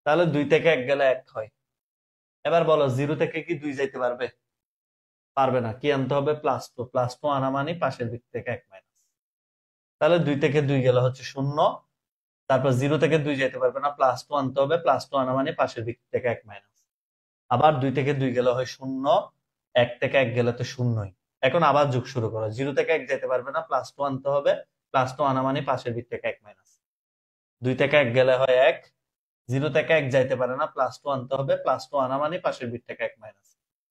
তাহলে 2 থেকে 1 গেলে 1 হয়। এবার বলো, জিরো থেকে কি 2 যাইতে পারবে? পারবে না। কি আনতে হবে? +2। +2 আনা মানে পাশের বিট থেকে 1 মাইনাস, তাহলে 2 থেকে 2 গেলে হচ্ছে 0। তারপর জিরো থেকে 2 যেতে পারবে না, +2 আনতে হবে। +2 আনা মানে পাশের দিক থেকে 1 মাইনাস, আবার 2 থেকে 2 গেলে হয় 0, 1 থেকে 1 গেলে তো শূন্যই। এখন আবার যোগ শুরু করো, জিরো থেকে 1 যেতে পারবে না, +2 আনতে হবে। +2 আনা মানে পাশের দিক থেকে 1 মাইনাস, 2 থেকে 1 গেলে হয় 1, জিরো থেকে 1 যাইতে পারে না, +2 আনতে হবে। +2 আনা মানে পাশের দিক থেকে 1 মাইনাস,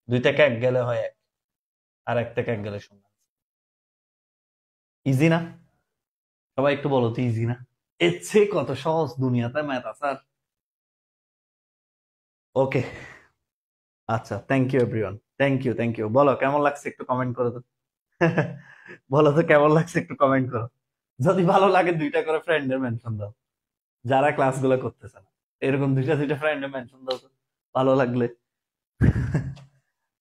2 থেকে 1 গেলে হয় 1, আর 1 থেকে 1 গেলে 0। ইজি না? সবাই একটু বলো তো, ইজি না? এর চেয়ে কত সহজ দুনিয়াতে ম্যাথ আছে আর? ওকে, আচ্ছা, thank you everyone. Thank you. বলো কেমন লাগছে, একটু কমেন্ট করো তো। বলো তো কেমন লাগছে, একটু কমেন্ট করো। যদি ভালো লাগে 2টা করে ফ্রেন্ডের মেনশন দাও, যারা ক্লাসগুলো করতেছে না। এরকম 2টা ফ্রেন্ডের মেনশন দাও তো, ভালো লাগলে।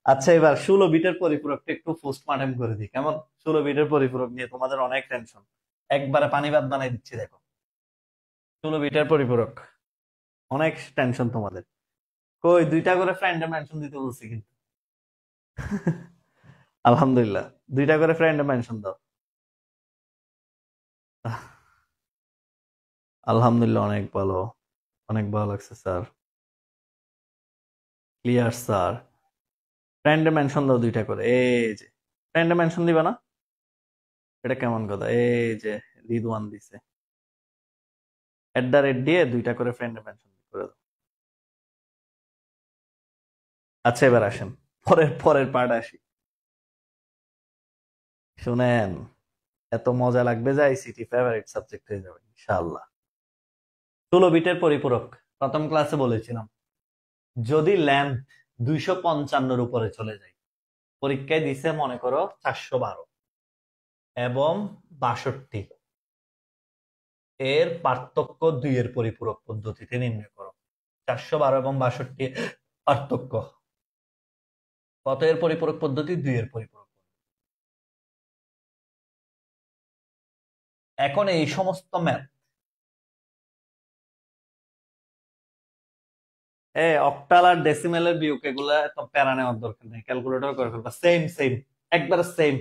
আচ্ছা, এবার 16 বিটের পরিপূরকটা একটু পোস্টমর্টেম করে দিই, কেমন? 16 বিটের পরিপূরক নিয়ে তোমাদের অনেক টেনশন, একবারে পানি ভাত বানাই দিচ্ছি, দেখো। 16 বিটের পরিপূরক, অনেক টেনশন তোমাদের। কই, 2টা করে ফ্রেন্ডের মেনশন দিতে বলছি কিন্তু। আলহামদুলিল্লাহ, 2টা করে ফ্রেন্ডের মেনশন দাও। আলহামদুলিল্লাহ, অনেক ভালো লাগছে স্যার। Clear sir. ফ্রেন্ডে মেনশন দাও 2টা করে, এই যে। ফ্রেন্ডে মেনশন দিবা না? এটা কেমন কথা? এই যে রিদওয়ান দিছে, @, দিয়ে 2টা করে ফ্রেন্ডে মেনশন করে দাও। আচ্ছা, এবার আসেন পরের পরের পার্ট আসি। শুনেন, এত মজা লাগবে যে আইসিটি ফেভারিট সাবজেক্ট হয়ে যাবে ইনশাআল্লাহ। 16 বিটের পরিপূরক প্রথম ক্লাসে বলেছিলাম, যদি লেন্থ 255 উপরে চলে যায়, পরীক্ষায় দিছে মনে করো 412 এবং 62, এর পার্থক্য 2 এর পরিপূরক পদ্ধতিতে নির্ণয় করো। 412 এবং 62 পার্থক্য কত এর পরিপূরক পদ্ধতি? 2 এর পরিপূরক। এখন এই সমস্ত ম্যাথ অক্টাল আর ডেসিমেলের বিয়োগ, এগুলা এত প্যারা নেওয়ার দরকার নেই, ক্যালকুলেটর করে ফেলবা। সেম সেম, একবার সেম।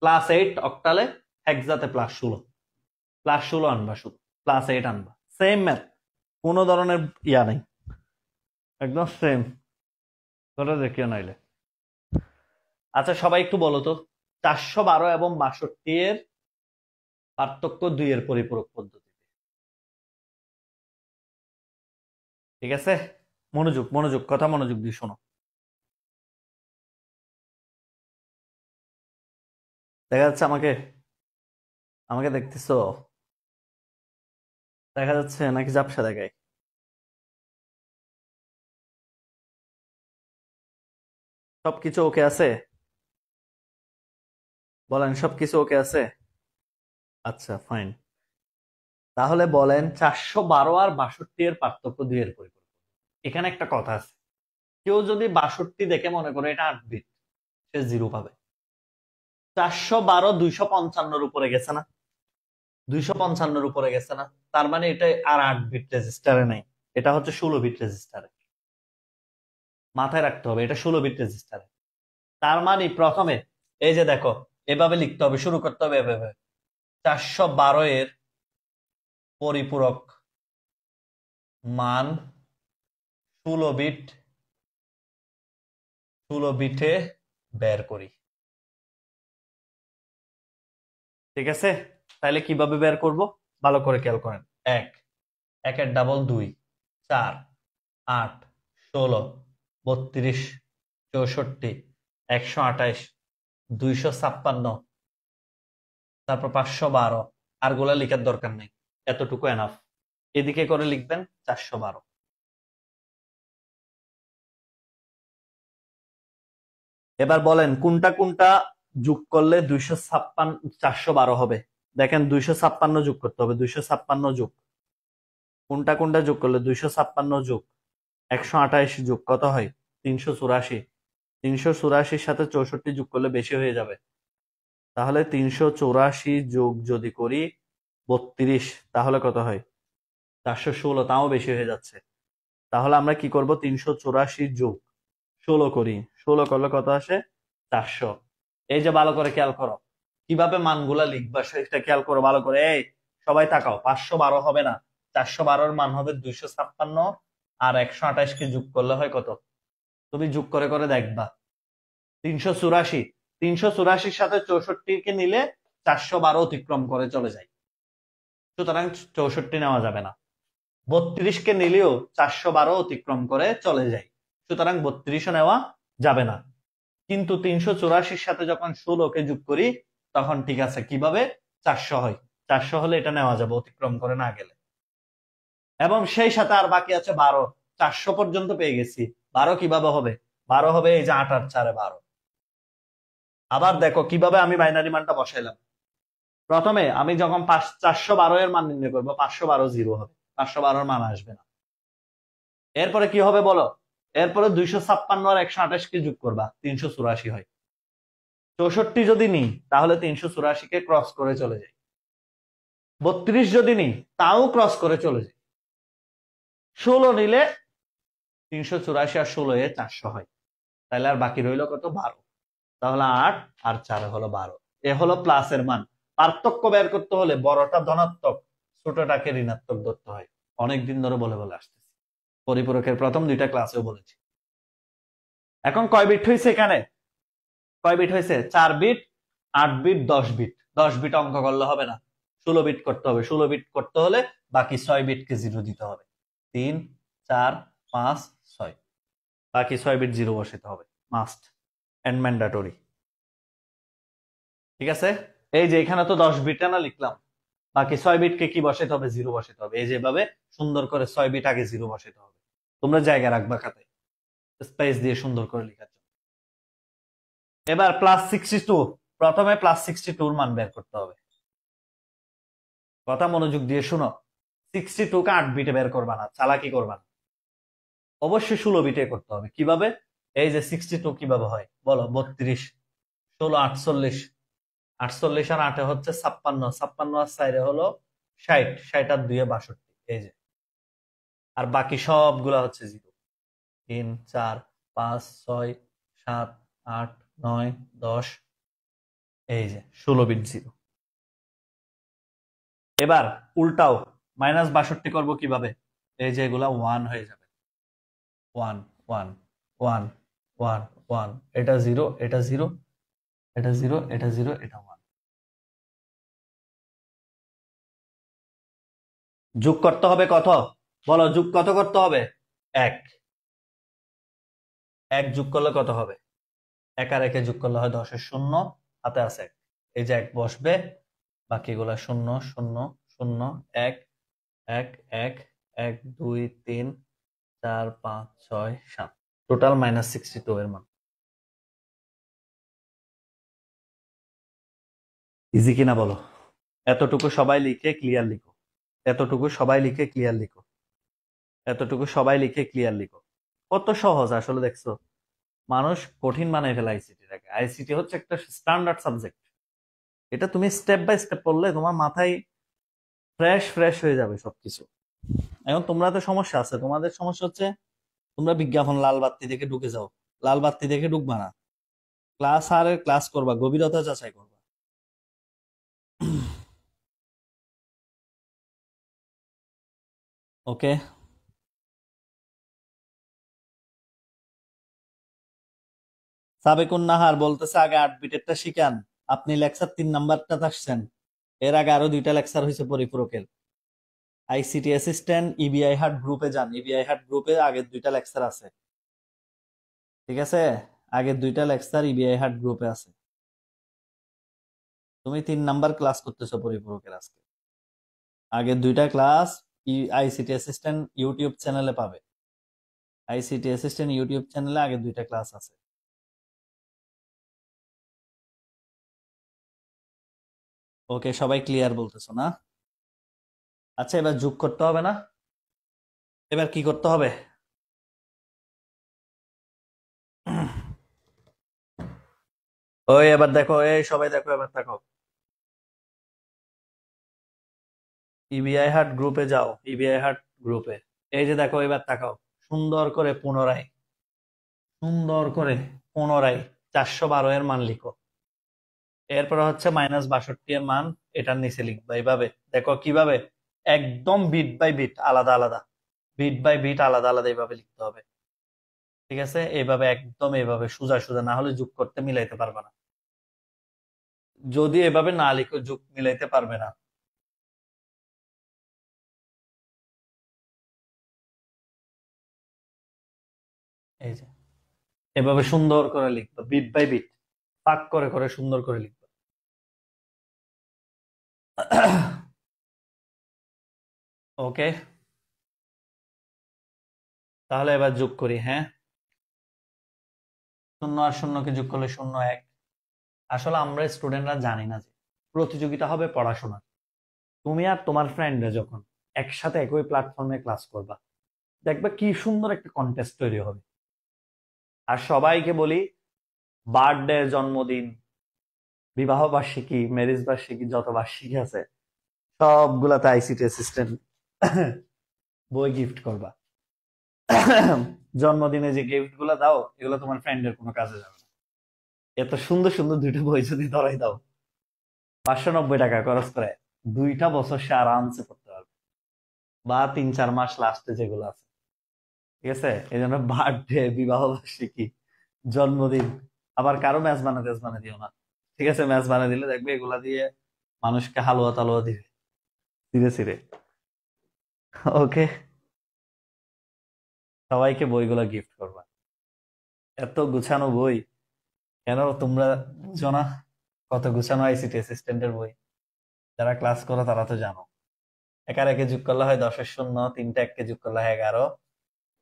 +8 অক্টালে, হেক্সাতে +16, +16 আনবা, শুধু +8 আনবা। সেম ম্যাথ, কোনো ধরনের ইয়া নেই, একদম সেম করে দেখিও নাইলে। আচ্ছা, সবাই একটু বলো তো, 412 এবং 62 এর পার্থক্য 2 এর পরিপূরক পদ্ধতি। ঠিক আছে, মনোযোগ, কথা মনোযোগ দিয়ে শোনো। দেখা যাচ্ছে আমাকে? আমাকে দেখতেছো? দেখা যাচ্ছে নাকি ঝাপসা দেখায়? সবকিছু ওকে আছে? বলেন, সবকিছু ওকে আছে? আচ্ছা, ফাইন। তাহলে বলেন, 412 আর 62 এর পার্থক্য 2 এর পরিপূরক। এখানে একটা কথা আছে, কেউ যদি 62 দেখে মনে করে এটা 8 বিট, সে 0 পাবে। 412 255 উপরে গেছে না? 255 উপরে গেছে না? তার মানে এটা আর 8 বিট রেজিস্টারে নাই, এটা হচ্ছে 16 বিট রেজিস্টারে। মাথায় রাখতে হবে, এটা 16 বিট রেজিস্টারে। তার মানে প্রথমে এই যে দেখো, এভাবে লিখতে হবে, শুরু করতে হবে এভাবে। 412 এর পরিপূরক মান 16 বিটে বের করি। ঠিক আছে, তাহলে কিভাবে বের করব? ভালো করে খেয়াল করেন। 1, 1 এর ডাবল 2, 4, 8, 16, 32, 64, 128, 256, তারপর 512। আর গুলা লিখার দরকার নেই, এতটুকু এনাফ। এদিকে করে লিখবেন 412। এবার বলেন, কোনটা কোনটা যোগ করলে 256, 412 হবে? দেখেন, 256 যোগ করতে হবে, 256 যোগ। কোনটা কোনটা যোগ করলে 256 যোগ 128 যোগ কত হয়? 384। 384 সাথে 64 যোগ করলে বেশি হয়ে যাবে। তাহলে 384 যোগ যদি করি 32, তাহলে কত হয়? 416, তাও বেশি হয়ে যাচ্ছে। তাহলে আমরা কি করব? 384 যোগ 16 করি, 16 করলে কত আসে? 400। এই যে ভালো করে খেয়াল করো কিভাবে মানগুলা লিখবা, সেটা খেয়াল করো ভালো করে। এই সবাই তাকাও, 512 হবে না, 412 মান হবে 256, আর 128 কে যোগ করলে হয় কত? তুমি যোগ করে করে দেখবা। 384, 384 সাথে 64 কে নিলে 412 অতিক্রম করে চলে যায়, সুতরাং 64 নেওয়া যাবে না। 32 কে নিলেও 412 অতিক্রম করে চলে যায়, সুতরাং 32ও নেওয়া যাবে না। কিন্তু 384 সাথে যখন 16 কে যোগ করি তখন ঠিক আছে, কিভাবে? 400 হয়, 400 হলে এটা নেওয়া যাবে অতিক্রম করে না গেলে। এবং সেই সাথে আর বাকি আছে 12, 400 পর্যন্ত পেয়ে গেছি। 12 কিভাবে হবে? 12 হবে এই যে 8 আর 4 12। আবার দেখো কিভাবে আমি বাইনারি মানটা বসাইলাম। প্রথমে আমি যখন 412 এর মান নির্ণয় করবো, 512 জিরো হবে, 512 মান আসবে না। এরপরে কি হবে বলো? এরপরে 256 আর 128 কে যোগ করবা, 384 হয়। 64 যদি নিই তাহলে 384 কে ক্রস করে চলে যায়। 32 যদি নিই তাও ক্রস করে চলে যায়। 16 নিলে 384 আর 16 এ 400 হয়, তাহলে আর বাকি রইল কত? 12। তাহলে 8 আর 4 হলো 12। এ হলো প্লাসের মান। পার্থক্য বের করতে হলে বড়টা ধনাত্মক, ছোটটাকে ঋণাত্মক ধরতে হয়। অনেকদিন ধরে বলে বলে আসতেছি, পরিপূরকের প্রথম 2টা ক্লাসেও বলেছি। এখন কয় বিট হয়েছে এখানে? কয় বিট হয়েছে? 4 বিট, 8 বিট, 10 বিট। 10 বিট অঙ্ক করলে হবে না, 16 বিট করতে হবে। 16 বিট করতে হলে বাকি 6 বিটকে জিরো দিতে হবে। 3, 4, 5, 6, বাকি 6 বিট জিরো বসাতে হবে, মাস্ট এন্ড ম্যান্ডাটরি। ঠিক আছে? এই যে এখানে তো 10 বিট না লিখলাম, বাকি 6 বিটকে কি বসাতে হবে? জিরো বসাতে হবে। এই যেভাবে সুন্দর করে 6 বিট আগে জিরো বসাতে হবে। তোমরা জায়গা রাখবা খাতে স্পেস দিয়ে সুন্দর করে লেখার জন্য। এবার +62, প্রথমে +62 মান বের করতে হবে। কথা মনোযোগ দিয়ে শুনো, 62 কে 8 বিটে বের করবা না, চালাকি করবা না, অবশ্যই 16 বিটে করতে হবে। কিভাবে? এই যে 62 কিভাবে হয় বলো? 32, 16 48, 48 আর 8 হচ্ছে 56, 56 আর 4 হলো 60, 60 আর 2 62। এই যে, আর বাকি সবগুলা হচ্ছে জিরো। 3, 4, 5, 6, 7, 8, 9, 10, এই যে 16 বিট জিরো। এবার উল্টাও, -62 করবো কিভাবে? এই যে এগুলা 1 হয়ে যাবে। 1, 1, 1, 1, 1, এটা 0, এটা 0, এটা 0, এটা 0, এটা 1। যোগ করতে হবে কত? বলো, যোগ কত করতে হবে? 1। 1 যোগ করলে কত হবে? 1 আর 1 যোগ করলে হয় 10 এর শূন্য, হাতে আছে 1, এই যে 1 বসবে, বাকিগুলা 0, 0, 0, 1, 1, 1, 1, 2, 3, 4, 5, 6, 7, টোটাল -62 এর মান। ইজি কিনা বলো? এতটুকু সবাই লিখে ক্লিয়ার লিখো, এতটুকু সবাই লিখে ক্লিয়ার লিখো, এতটুকু সবাই লিখে ক্লিয়ার লিখো। কত সহজ আসলে, দেখছো? মানুষ কঠিন বানাই ফেলে আইসিটিটাকে। আইসিটি হচ্ছে একটা স্ট্যান্ডার্ড সাবজেক্ট, এটা তুমি স্টেপ বাই স্টেপ পড়লে তোমার মাথায় ফ্রেশ ফ্রেশ হয়ে যাবে সবকিছু। এখন তোমরা তো সমস্যা আছে, তোমাদের সমস্যা হচ্ছে তোমরা বিজ্ঞাপন লাল বাত্তি দেখে ঢুকে যাও। লাল বাত্তি দেখে ঢুকবা না, ক্লাস আর ক্লাস করবা, গভীরতা যাচাই করবা। ওকে, সাবেকুন নাহার বলতেছে আগে 8 বিটেরটা শিখান। আপনি লেকচার 3 নাম্বারটা আসছেন, এর আগে আরো 2টা লেকচার হয়েছে পরিপূরকের। আইসিটি অ্যাসিস্ট্যান্ট ইবিআই হাট গ্রুপে যান, ইবিআই হাট গ্রুপে আগের 2টা লেকচার আছে। ঠিক আছে, আগের 2টা লেকচার ইবিআই হাট গ্রুপে আছে। তুমি 3 নাম্বার ক্লাস করতেছো পরিপূরকের আজকে, আগের 2টা ক্লাস আইসিটি অ্যাসিস্ট্যান্ট ইউটিউব চ্যানেলে পাবে। আইসিটি অ্যাসিস্ট্যান্ট ইউটিউব চ্যানেলে আগের 2টা ক্লাস আছে। ওকে, সবাই ক্লিয়ার বলতেছো না? আচ্ছা, এবার যোগ করতে হবে না? এবার কি করতে হবে? ওই এবার দেখো, এই সবাই দেখো, এবার দেখো, ইবিআই হাট গ্রুপে যাও, ইবিআই হাট গ্রুপে। এই যে দেখো, এবার তাকাও, সুন্দর করে পুনরায়, সুন্দর করে পুনরায় 412 এর মান লিখো। এরপর হচ্ছে -62 এর মান এটার নিচে লিখবা। এইভাবে দেখো কিভাবে, একদম বিট বাই বিট আলাদা আলাদা, বিট বাই বিট আলাদা আলাদা এইভাবে লিখতে হবে। ঠিক আছে, এইভাবে একদম এইভাবে সোজা সোজা, না হলে যোগ করতে মিলাইতে পারবে না। যদি এভাবে না লিখো যোগ মিলাইতে পারবে না। এই যে এভাবে সুন্দর করে লিখবা, বিট বাই বিট, পাক করে করে সুন্দর করে লিখবা। ওকে, তাহলে এবার যোগ করি। হ্যাঁ, শূন্য আর শূন্যকে যোগ করলে 0 1। আসলে আমরা স্টুডেন্টরা জানি না যে প্রতিযোগিতা হবে পড়াশোনার। তুমি আর তোমার ফ্রেন্ডরা যখন একসাথে একই প্ল্যাটফর্মে ক্লাস করবা, দেখবা কি সুন্দর একটা কন্টেস্ট তৈরি হবে। আর সবাইকে বলি, বার্থডে, জন্মদিন, বিবাহ বার্ষিকী, ম্যারেজ বার্ষিকী, যত বার্ষিকী আছে সবগুলাতে আইসিটি অ্যাসিস্ট্যান্ট বই গিফট করবা। জন্মদিনে যে গিফট গুলা দাও, এগুলো তোমার ফ্রেন্ডের কোনো কাজে যাবে না। এত সুন্দর সুন্দর দুইটা বই যদি ধরাই দাও, 590 টাকা খরচ করে 2টা বছর সে আরামসে পড়তে পারবে, বা 3 4 মাস লাস্টে যেগুলো আছে। ঠিক আছে, এই জন্য বার্থডে, বিবাহ বার্ষিকী, জন্মদিন, আবার কারো ম্যাচ বানাতে দিও না। ঠিক আছে, ম্যাচ বানিয়ে দিলে দেখবে এগুলা দিয়ে মানুষকে হালুয়া তালুয়া দিবে ধীরে ধীরে। ওকে, সবাইকে বইগুলা গিফট করবা। এত গুছানো বই, কেন তোমরা বুঝো না কত গুছানো আইসিটি অ্যাসিস্ট্যান্টের বই? যারা ক্লাস করো তারা তো জানো। একার একে যোগ করলে হয় 10 এর 0, তিনটা এককে যোগ করলে হয় 11।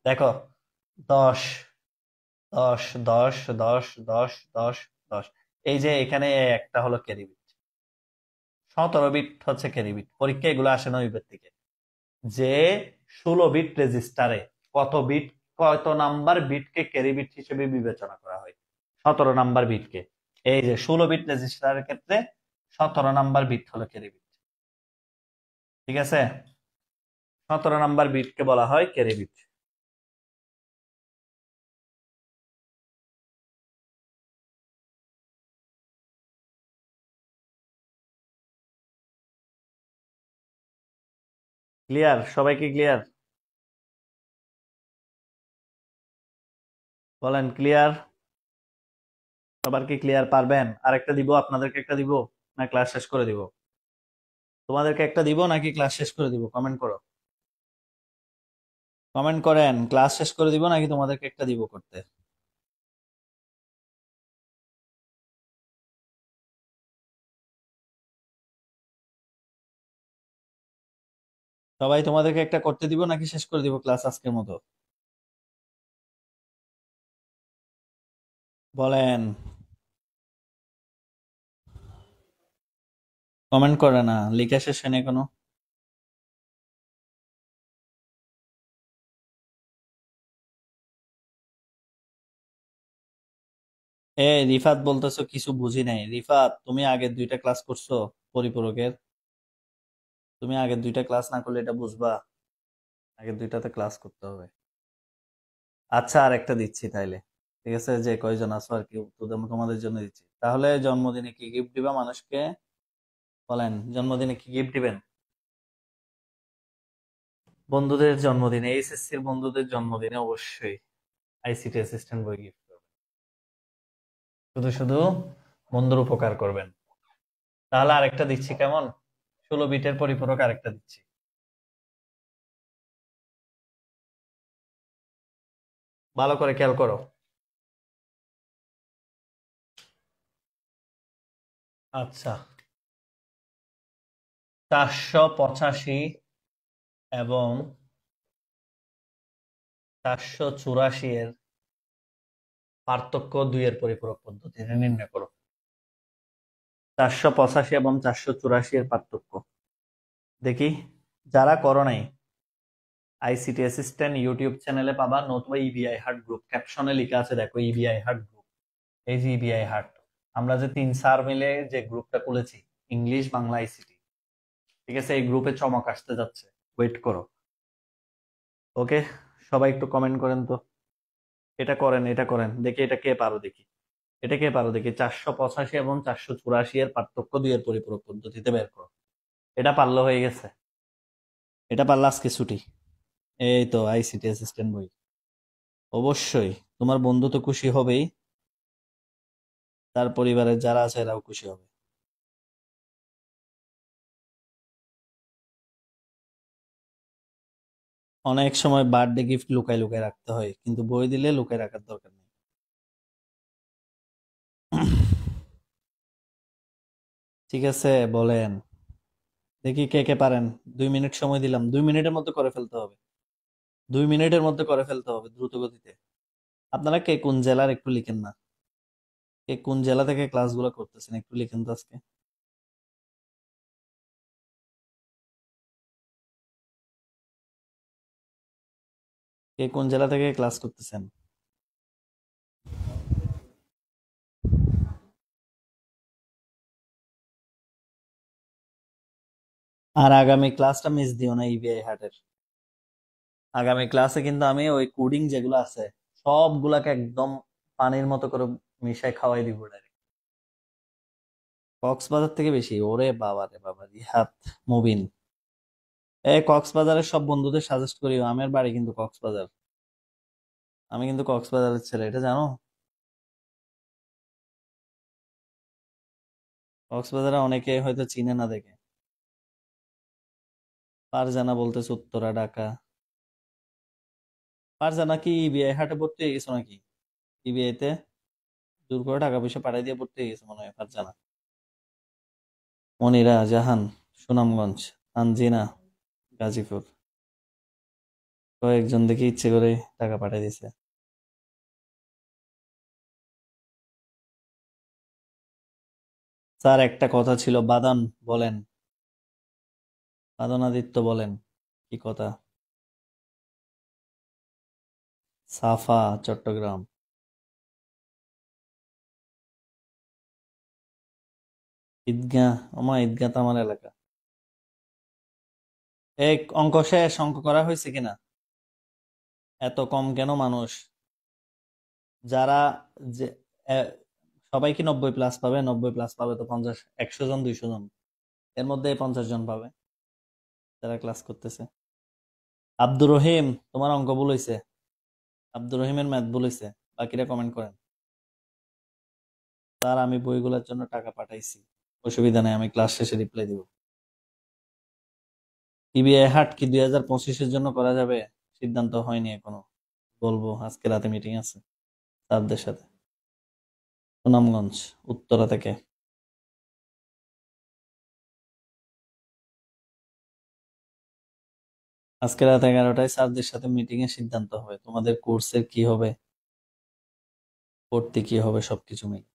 দেখো, 10 10 10 10 10 10 10, এই যে এখানে একটা হলো ক্যারি বিট, 17 বিট হচ্ছে ক্যারি বিট। পরীক্ষা এগুলো আসে না ওইবার থেকে, যে 16 বিট রেজিস্টারে কত বিট, কত নাম্বার বিটকে ক্যারি বিট হিসেবে বিবেচনা করা হয়? 17 নাম্বার বিটকে। এই যে 16 বিট রেজিস্টারের ক্ষেত্রে 17 নাম্বার বিট হলো ক্যারি বিট। ঠিক আছে, 17 নাম্বার বিটকে বলা হয় ক্যারি বিট। ক্লিয়ার? সবাইকে ক্লিয়ার? বলেন ক্লিয়ার? সবার কি ক্লিয়ার? পারবেন? আরেকটা দিব আপনাদেরকে, একটা দিব না ক্লাস শেষ করে দিব? তোমাদেরকে একটা দিব নাকি ক্লাস শেষ করে দিব? কমেন্ট করো, কমেন্ট করেন, ক্লাস শেষ করে দিব নাকি তোমাদেরকে একটা দিব করতে? সবাই, তোমাদেরকে একটা করতে দিব নাকি শেষ করে দিব ক্লাস আজকের মতো? বলেন, কমেন্ট করে না, লিখে শেষ হয়নি কোনো। এ রিফাত বলতেছো কিছু বুঝি নাই। রিফাত, তুমি আগের 2টা ক্লাস করছো পরিপূরকের? তুমি আগের 2টা ক্লাস না করলে এটা বুঝবা? আগের 2টাতে ক্লাস করতে হবে। আচ্ছা, আর একটা দিচ্ছি তাইলে। ঠিক আছে, যে কয়জন আছো আর কি, তোমাদের জন্য দিচ্ছি। তাহলে জন্মদিনে কি গিফট দিবা মানুষকে? বলেন, জন্মদিনে কি গিফট দিবেন? বন্ধুদের জন্মদিনে, এইচএসসির বন্ধুদের জন্মদিনে অবশ্যই আইসিটি অ্যাসিস্ট্যান্ট বই গিফট করবেন। শুধু শুধু বন্ধুর উপকার করবেন। তাহলে আরেকটা দিচ্ছি, কেমন? 16 বিটের পরিপূরক আরেকটা দিচ্ছি। ভালো করে খেয়াল করো। আচ্ছা, 485 এবং 484 এর পার্থক্য 2 এর পরিপূরক পদ্ধতিতে নির্ণয় করো। 485 এবং 484 এর পার্থক্য দেখি। যারা করো নাই, আইসিটি অ্যাসিস্ট্যান্ট ইউটিউব চ্যানেলে পাবা, নতুবা ইবিআই হার্ট গ্রুপ, ক্যাপশনে লেখা আছে দেখো, ইবিআই হার্ট গ্রুপ। এই যে ইবিআই হার্ট, আমরা যে 3 স্যার মিলে যে গ্রুপটা খুলেছি, ইংলিশ বাংলা আইসিটি, ঠিক আছে, এই গ্রুপে চমক আসতে যাচ্ছে, ওয়েট করো। ওকে, সবাই একটু কমেন্ট করেন তো, এটা করেন, এটা করেন, দেখি এটা কে পারো, দেখি এটা কে পারো, দেখি 485 এবং 484 এর পার্থক্য দুইয়ের পরিপূরক পদ্ধতিতে বের করো। এটা পারলে হয়ে গেছে, এটা পারলে আজকে ছুটি। এই তো আইসিটি অ্যাসিস্ট্যান্ট বই, অবশ্যই তোমার বন্ধু তো খুশি হবেই, তার পরিবারের যারা আছে এরাও খুশি হবে। অনেক সময় বার্থডে গিফট লুকায় লুকায় রাখতে হয়, কিন্তু বই দিলে লুকায় রাখার দরকার নেই। ঠিক আছে, বলেন, দেখি কে কে পারেন। 2 মিনিট সময় দিলাম, 2 মিনিটের মধ্যে করে ফেলতে হবে, 2 মিনিটের মধ্যে করে ফেলতে হবে দ্রুত গতিতে। আপনারা কে কোন জেলার একটু লিখেন না, কে কোন জেলা থেকে ক্লাসগুলো করতেছেন একটু লিখেন তো আজকে। কে কোন জেলা থেকে ক্লাস করতেছেন? আর আগামী ক্লাসটা মিস দিও না ইবিআই হাটের। আগামী ক্লাসে কিন্তু আমি ওই কোডিং যেগুলো আছে সবগুলাকে একদম পানির মতো করে মিশাই খাওয়াই দিব direct। কক্সবাজার থেকে বেশি, ওরে বাবা রে বাবা, রিহাত, মুবিন, কক্সবাজারের সব বন্ধুদের সাজেস্ট করিও, আমার বাড়ি কিন্তু কক্সবাজার, আমি কিন্তু কক্সবাজারের ছেলে, এটা জানো? কক্সবাজারে অনেকে হয়তো চিনে না দেখে। ফারজানা বলতেছে উত্তরা, ঢাকা। ফারজানা কি ইবিআই হাটে ভর্তি হয়ে গেছো নাকি? ইবিআই তে জোর করে টাকা পয়সা পাঠাই দিয়ে ভর্তি হয়ে গেছে মনে হয় ফারজানা। মনিরা জাহান, সুনামগঞ্জ, আনজিনা, গাজীপুর, কয়েকজন দেখি ইচ্ছে করে টাকা পাঠিয়ে দিছে। স্যার একটা কথা ছিল, বাদান, বলেন, বাদনাদিত্য বলেন, কি কথা? সাফা, চট্টগ্রাম। ঈদগাহ, ঈদগাহ তো আমার এলাকা। এক অঙ্ক শেষ, অঙ্ক করা হয়েছে কিনা? এত কম কেন মানুষ? যারা যে এ- সবাই কি 90 প্লাস পাবে? 90 প্লাস পাবে তো 50, 100 জন 200 জন, এর মধ্যে 50 জন পাবে যারা ক্লাস করতেছে। আব্দুর রহিম, তোমার অঙ্ক ভুল হয়েছে, আব্দুর রহিমের ম্যাথ ভুল হয়েছে, বাকিরা কমেন্ট করেন। তার আমি বইগুলোর জন্য টাকা পাঠাইছি, অসুবিধা নেই, আমি ক্লাস শেষে রিপ্লাই দিব। ইবিআই হাট কি 2025-এর জন্য করা যাবে? সিদ্ধান্ত হয়নি এখনো, বলবো আজকে রাতে মিটিং আছে স্যারদের সাথে। সুনামগঞ্জ, উত্তরা থেকে। আজকে রাত 11টায় স্যারদের সাথে মিটিং এ সিদ্ধান্ত হবে তোমাদের কোর্সের কি হবে, ভর্তি কি হবে, সবকিছু মিলে।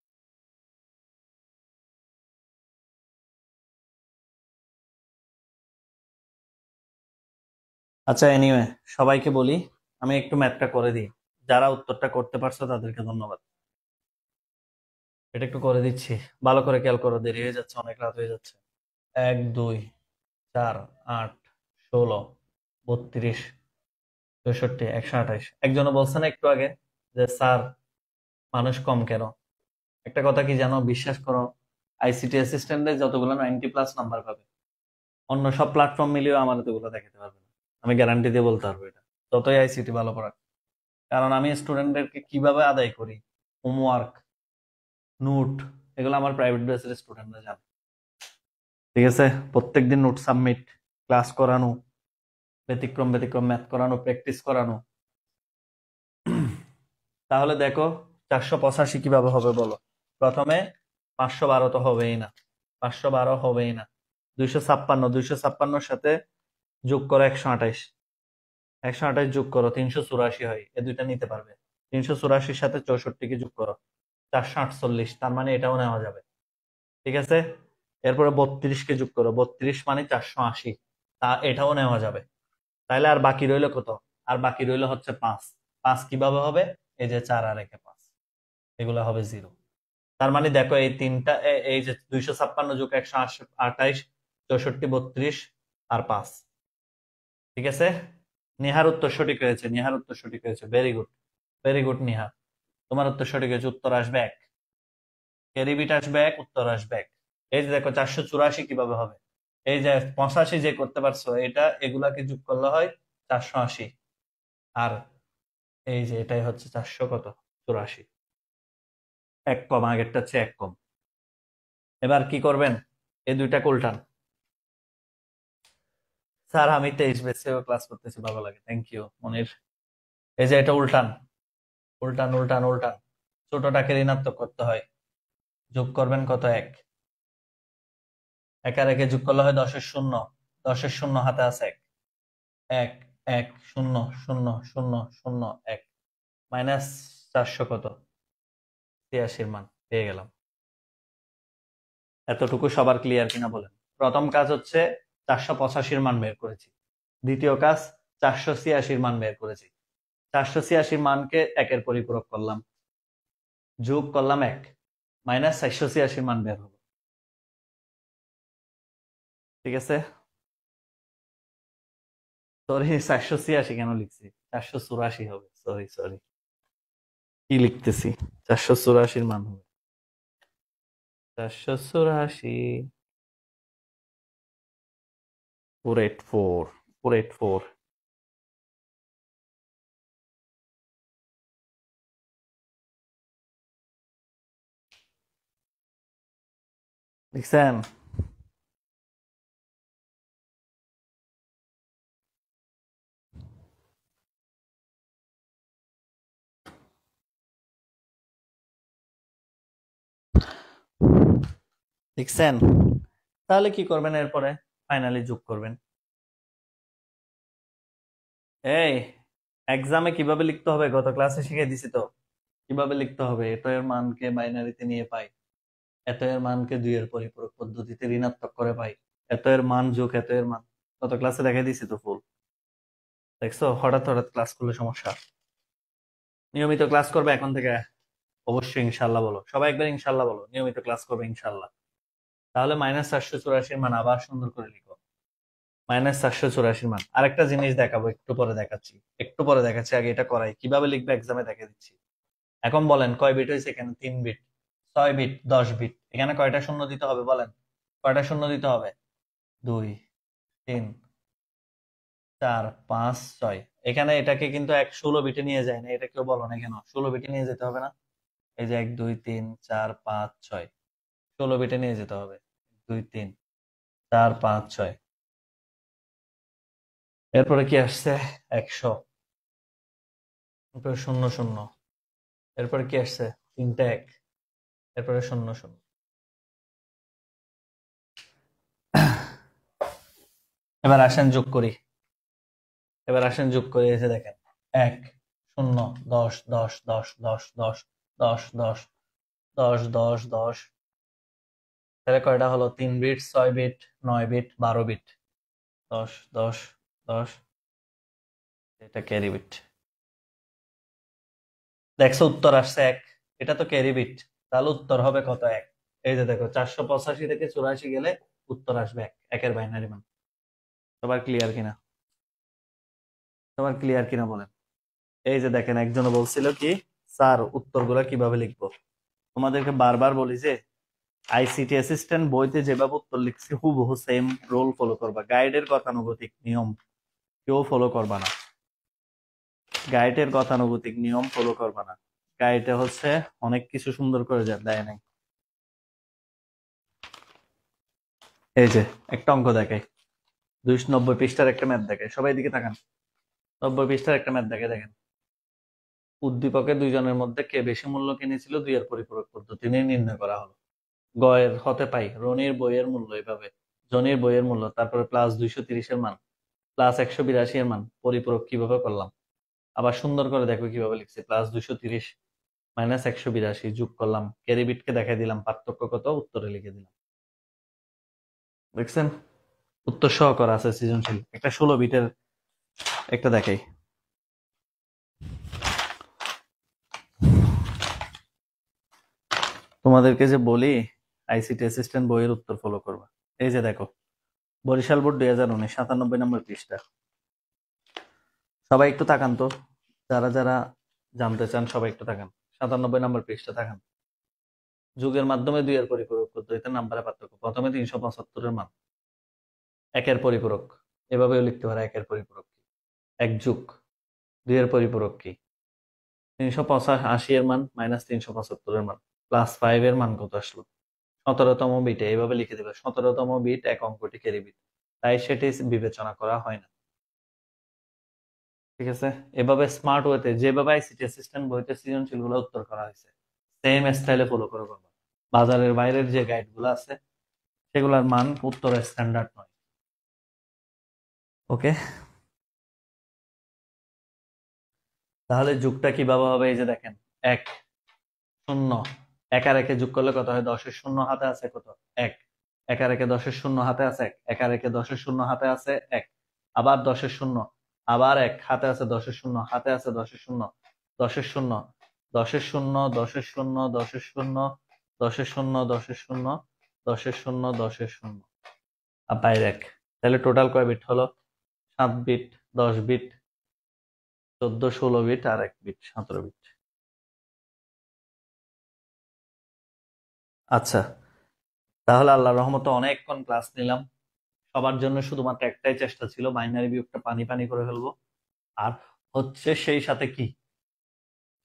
আচ্ছা, এনিওয়ে, সবাইকে বলি, আমি একটু ম্যাথটা করে দিই, যারা উত্তরটা করতে পারছো তাদেরকে ধন্যবাদ। এটা একটু করে দিচ্ছি, ভালো করে খেয়াল করো, দেরি হয়ে যাচ্ছে, অনেক রাত হয়ে যাচ্ছে। 1 2 4 8 16 32 64 128। একজনও বলছে না একটু আগে যে স্যার মানুষ কম কেন? একটা কথা কি জানো, বিশ্বাস করো, আইসিটি অ্যাসিস্ট্যান্টে যতগুলো 90 প্লাস নাম্বার পাবে, অন্য সব প্ল্যাটফর্ম মিলিয়েও আমার এতগুলো দেখাতে পারবে না। আমি গ্যারান্টি দিয়ে বলতে পারবো এটা, যতই আইসিটি ভালো পড়াক। কারণ আমি স্টুডেন্টদেরকে কিভাবে আদায় করি, হোমওয়ার্ক, নোট, এগুলো আমার প্রাইভেট ব্যাচের স্টুডেন্টরা জানে। ঠিক আছে, প্রত্যেকদিন নোট সাবমিট, ক্লাস করানো, ব্যতিক্রম ব্যতিক্রম ম্যাথ করানো, প্র্যাকটিস করানো। তাহলে দেখো 485 কিভাবে হবে বলো। প্রথমে 512 তো হবেই না, 512 হবেই না। 256, 256-র সাথে যোগ করো 128, 128 যোগ করো 384 হয়, এ দুইটা নিতে পারবে। 384-র সাথে 64-কে যোগ করো, 448, তার মানে এটাও নেওয়া যাবে। ঠিক আছে, এরপরে 32-কে যোগ করো, 32 মানে 480, তা এটাও নেওয়া যাবে। তাহলে আর বাকি রইলো কত? আর বাকি রইলো হচ্ছে 5। 5 কিভাবে হবে? এই যে 4 আর 1-এ 5, এগুলো হবে 0। তার মানে দেখো এই তিনটা এই যে 256 যোগ 128 64 32 আর 5। ঠিক আছে, নিহার উত্তর সঠিক হয়েছে, নিহার উত্তর সঠিক হয়েছে, ভেরি গুড নিহার, তোমার উত্তর সঠিক হয়েছে। উত্তর আসবে 1, ক্যারি বিট আসবে 1, উত্তর আসবে 1। এই যে দেখো 484 কিভাবে হবে, এই যে 85 যে করতে পারছো, এটা এগুলাকে যোগ করলে হয় 480, আর এই যে এটাই হচ্ছে 400 কত 84, 1 কম, আগেরটা হচ্ছে 1 কম। এবার কি করবেন, এই দুইটা উল্টান। স্যার আমি 23 বেসেও ক্লাস করতেছি, ভালো লাগে, থ্যাংক ইউ মনির। এই যে এটা উল্টান, উল্টান উল্টান উল্টান, ছোটটাকে ঋণাত্মক করতে হয়, যোগ করবেন কত 1, একা রেখে যোগ করলে হয় 10-এর শূন্য, 10-এর শূন্য হাতে আছে 1, 1 1 0 0 0 0 1, মাইনাস 400 কত 83 মান পেয়ে গেলাম। এতটুকু সবার ক্লিয়ার কিনা বলেন। প্রথম কাজ হচ্ছে 485 মান বের করেছি, দ্বিতীয় কাজ 486 মান বের করেছি। 486 মানকে 1-এর পরিপূরক করলাম, যোগ করলাম 1, মাইনাস 486 মান বের হলো। ঠিক আছে, সরি 486 কেন লিখছি, 484 হবে, সরি সরি, কি লিখতেছি, 484 মান হবে 484, 484, 484। লিখছেন? লিখছেন? তাহলে কি করবেন এরপরে, ফাইনালি যোগ করবেন। এই এক্সামে কিভাবে লিখতে হবে গত ক্লাসে শিখিয়ে দিছি তো, কিভাবে লিখতে হবে, এত এর মানকে বাইনারিতে নিয়ে পাই, এত এর মানকে 2-এর পরিপূরক পদ্ধতিতে ঋণাত্মক করে পাই, এত এর মান যোগ এত এর মান, গত ক্লাসে দেখাই দিছি তো ফুল। দেখছো, হঠাৎ হঠাৎ ক্লাস করলে সমস্যা। নিয়মিত ক্লাস করবে এখন থেকে, অবশ্যই ইনশাল্লাহ বলো, সবাই একবার ইনশাল্লাহ বলো, নিয়মিত ক্লাস করবে ইনশাল্লাহ। তাহলে মাইনাস 484 মান আবার সুন্দর করে লিখো, মাইনাস 484 মান। আরেকটা জিনিস দেখাবো, একটু পরে দেখাচ্ছি, একটু পরে দেখাচ্ছি, আগে এটা করাই, কিভাবে লিখবে এক্সামে দেখে দিচ্ছি। এখন বলেন কয় বিট হয়েছে এখানে, 3 বিট, 6 বিট, 10 বিট, এখানে কয়টা শূন্য দিতে হবে বলেন, কয়টা শূন্য দিতে হবে, 2 3 4 5 6। এখানে এটাকে কিন্তু 16 বিটে নিয়ে যায় না, এটা কেউ বলো না কেন, 16 বিটে নিয়ে যেতে হবে না, এই যে 1 2 3 4 5 6, 16 বিটে নিয়ে যেতে হবে, 2 3 4 5 6। এরপরে কি আসছে, 100, এরপরে 0 0, এরপরে কি আসছে, 3টে 1, এরপরে 0 0। এবার আসেন যোগ করি, এবার আসেন যোগ করে এসে দেখেন, 1 0 10 10 10 10 10 10 10 10 10 10, তাহলে কয়টা হলো, 3 বিট, 6 বিট, 9 বিট, 12 বিট, 10 10 10, এটা ক্যারি বিট। দেখছো উত্তর আসছে 1, এটা তো ক্যারি বিট, তাহলে উত্তর হবে কত 1। এই যে দেখো 485 থেকে 84 গেলে উত্তর আসবে 1, একের বাইনারি মান। সবার ক্লিয়ার কিনা, সবার ক্লিয়ার কিনা বলেন। এই যে দেখেন একজন বলছিল কি, স্যার উত্তরগুলা কিভাবে লিখবো, তোমাদেরকে বারবার বলি যে আইসিটি অ্যাসিস্ট্যান্ট বইতে যেভাবে উত্তর লিখছি হুবহু সেম রোল ফলো করবা, গাইডের গতানুগতিক নিয়ম কেউ ফলো করবা না, গাইডের গতানুগতিক নিয়ম ফলো করবা না, গাইডে হচ্ছে অনেক কিছু সুন্দর করে দেয় নাই। এই যে একটা অঙ্ক দেখাই, 290 পৃষ্ঠার একটা ম্যাথ দেখাই, সবাই দিকে তাকান, 90 পৃষ্ঠার একটা ম্যাথ দেখে দেখেন, উদ্দীপকের দুইজনের মধ্যে কে বেশি মূল্য কিনেছিল 2-এর পরিপূরক পদ্ধতি নিয়ে নির্ণয় করা হলো। গয়ের হতে পাই রনির বইয়ের মূল্য এভাবে, জনির বইয়ের মূল্য, তারপরে প্লাস 230 এর মান, প্লাস 182 এর মান, পরিপূরক কিভাবে করলাম, আবার সুন্দর করে দেখো কিভাবে লিখছি, প্লাস 230 মাইনাস 182 যোগ করলাম, ক্যারি বিটকে দেখাই দিলাম, পার্থক্য কত উত্তরে লিখে দিলাম। দেখছেন, উত্তর সহ করা আছে সৃজনশীল। একটা 16 বিটের একটা দেখাই, তোমাদেরকে যে বলি আইসিটি অ্যাসিস্ট্যান্ট বইয়ের উত্তর ফলো করবা। এই যে দেখো, বরিশাল বোর্ড 2019 97 নম্বর পৃষ্ঠা। সবাই একটু তাকান তো, যারা যারা জানতে চান সবাই একটু তাকান। 97 নম্বর পৃষ্ঠা তাকান। যুগের মাধ্যমে দুইয়ের পরিপূরক পদ্ধতিতে নাম্বারের পার্থক্য। প্রথমে 375 মান একের পরিপূরক, এভাবেও লিখতে পারে একের পরিপূরক কি। 1 + 2 এর পরিপূরক কি, 385 এর মান মাইনাস 375 এর মান প্লাস 5 এর মান কত আসলো, 17তম বিটে। এইভাবে লিখে দেবে 17তম বিট এক অঙ্কটি ক্যারি বিট, তাই সেটি বিবেচনা করা হয় না। ঠিক আছে, এভাবে স্মার্ট ওয়েতে যেভাবে আইসিটি অ্যাসিস্ট্যান্ট বইতে সৃজনশীল গুলো উত্তর করা হয়েছে সেম স্টাইলে ফলো করে করবা। বাজারের বাইরের যে গাইড গুলো আছে সেগুলোর মান উত্তরের স্ট্যান্ডার্ড নয়। ওকে, তাহলে যুগটা কিভাবে হবে? এই যে দেখেন, 1 0, 1 আর 1 যোগ করলে কত হয়? 10-এর শূন্য হাতে আছে কত? 1। 1 আর 1 10-এর শূন্য হাতে আছে 1, 1 আর 1 10-এর শূন্য হাতে আছে 1, আবার 10-এর শূন্য, আবার 1 হাতে আছে 10-এর শূন্য, হাতে আছে 10-এর শূন্য, 10-এর শূন্য, 10-এর শূন্য, 10-এর শূন্য, 10-এর শূন্য, 10-এর শূন্য, 10-এর শূন্য, 10-এর শূন্য, 10-এর শূন্য, আর বাইরে 1। তাহলে টোটাল কয় বিট হলো? 7 বিট, 10 বিট, 14 16 বিট আর 1 বিট, 17 বিট। আচ্ছা, তাহলে আল্লাহর রহমতে অনেকক্ষণ ক্লাস নিলাম। সবার জন্য শুধুমাত্র একটাই চেষ্টা ছিল, বাইনারি বিয়োগটা পানি পানি করে ফেলবো। আর হচ্ছে সেই সাথে কি,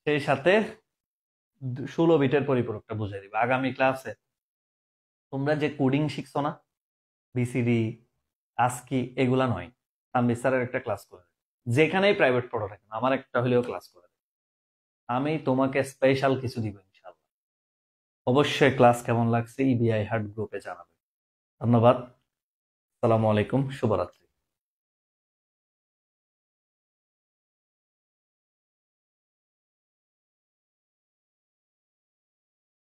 সেই সাথে 16 বিটের পরিপূরকটা বুঝিয়ে দিবে। আগামী ক্লাসে তোমরা যে কোডিং শিখছো না, বিসিডি, আস্কি, এগুলা নয়, তানভীর স্যারের একটা ক্লাস করে দেবে। যেখানেই প্রাইভেট পড়ো না কেন আমার একটা হলেও ক্লাস করে দেবে। আমি তোমাকে স্পেশাল কিছু দিব ইনশাআল্লাহ। অবশ্যই ক্লাস কেমন লাগছে ইবিআই হার্ট গ্রুপে জানাবে। ধন্যবাদ। আসসালামু আলাইকুম, শুভরাত্রি।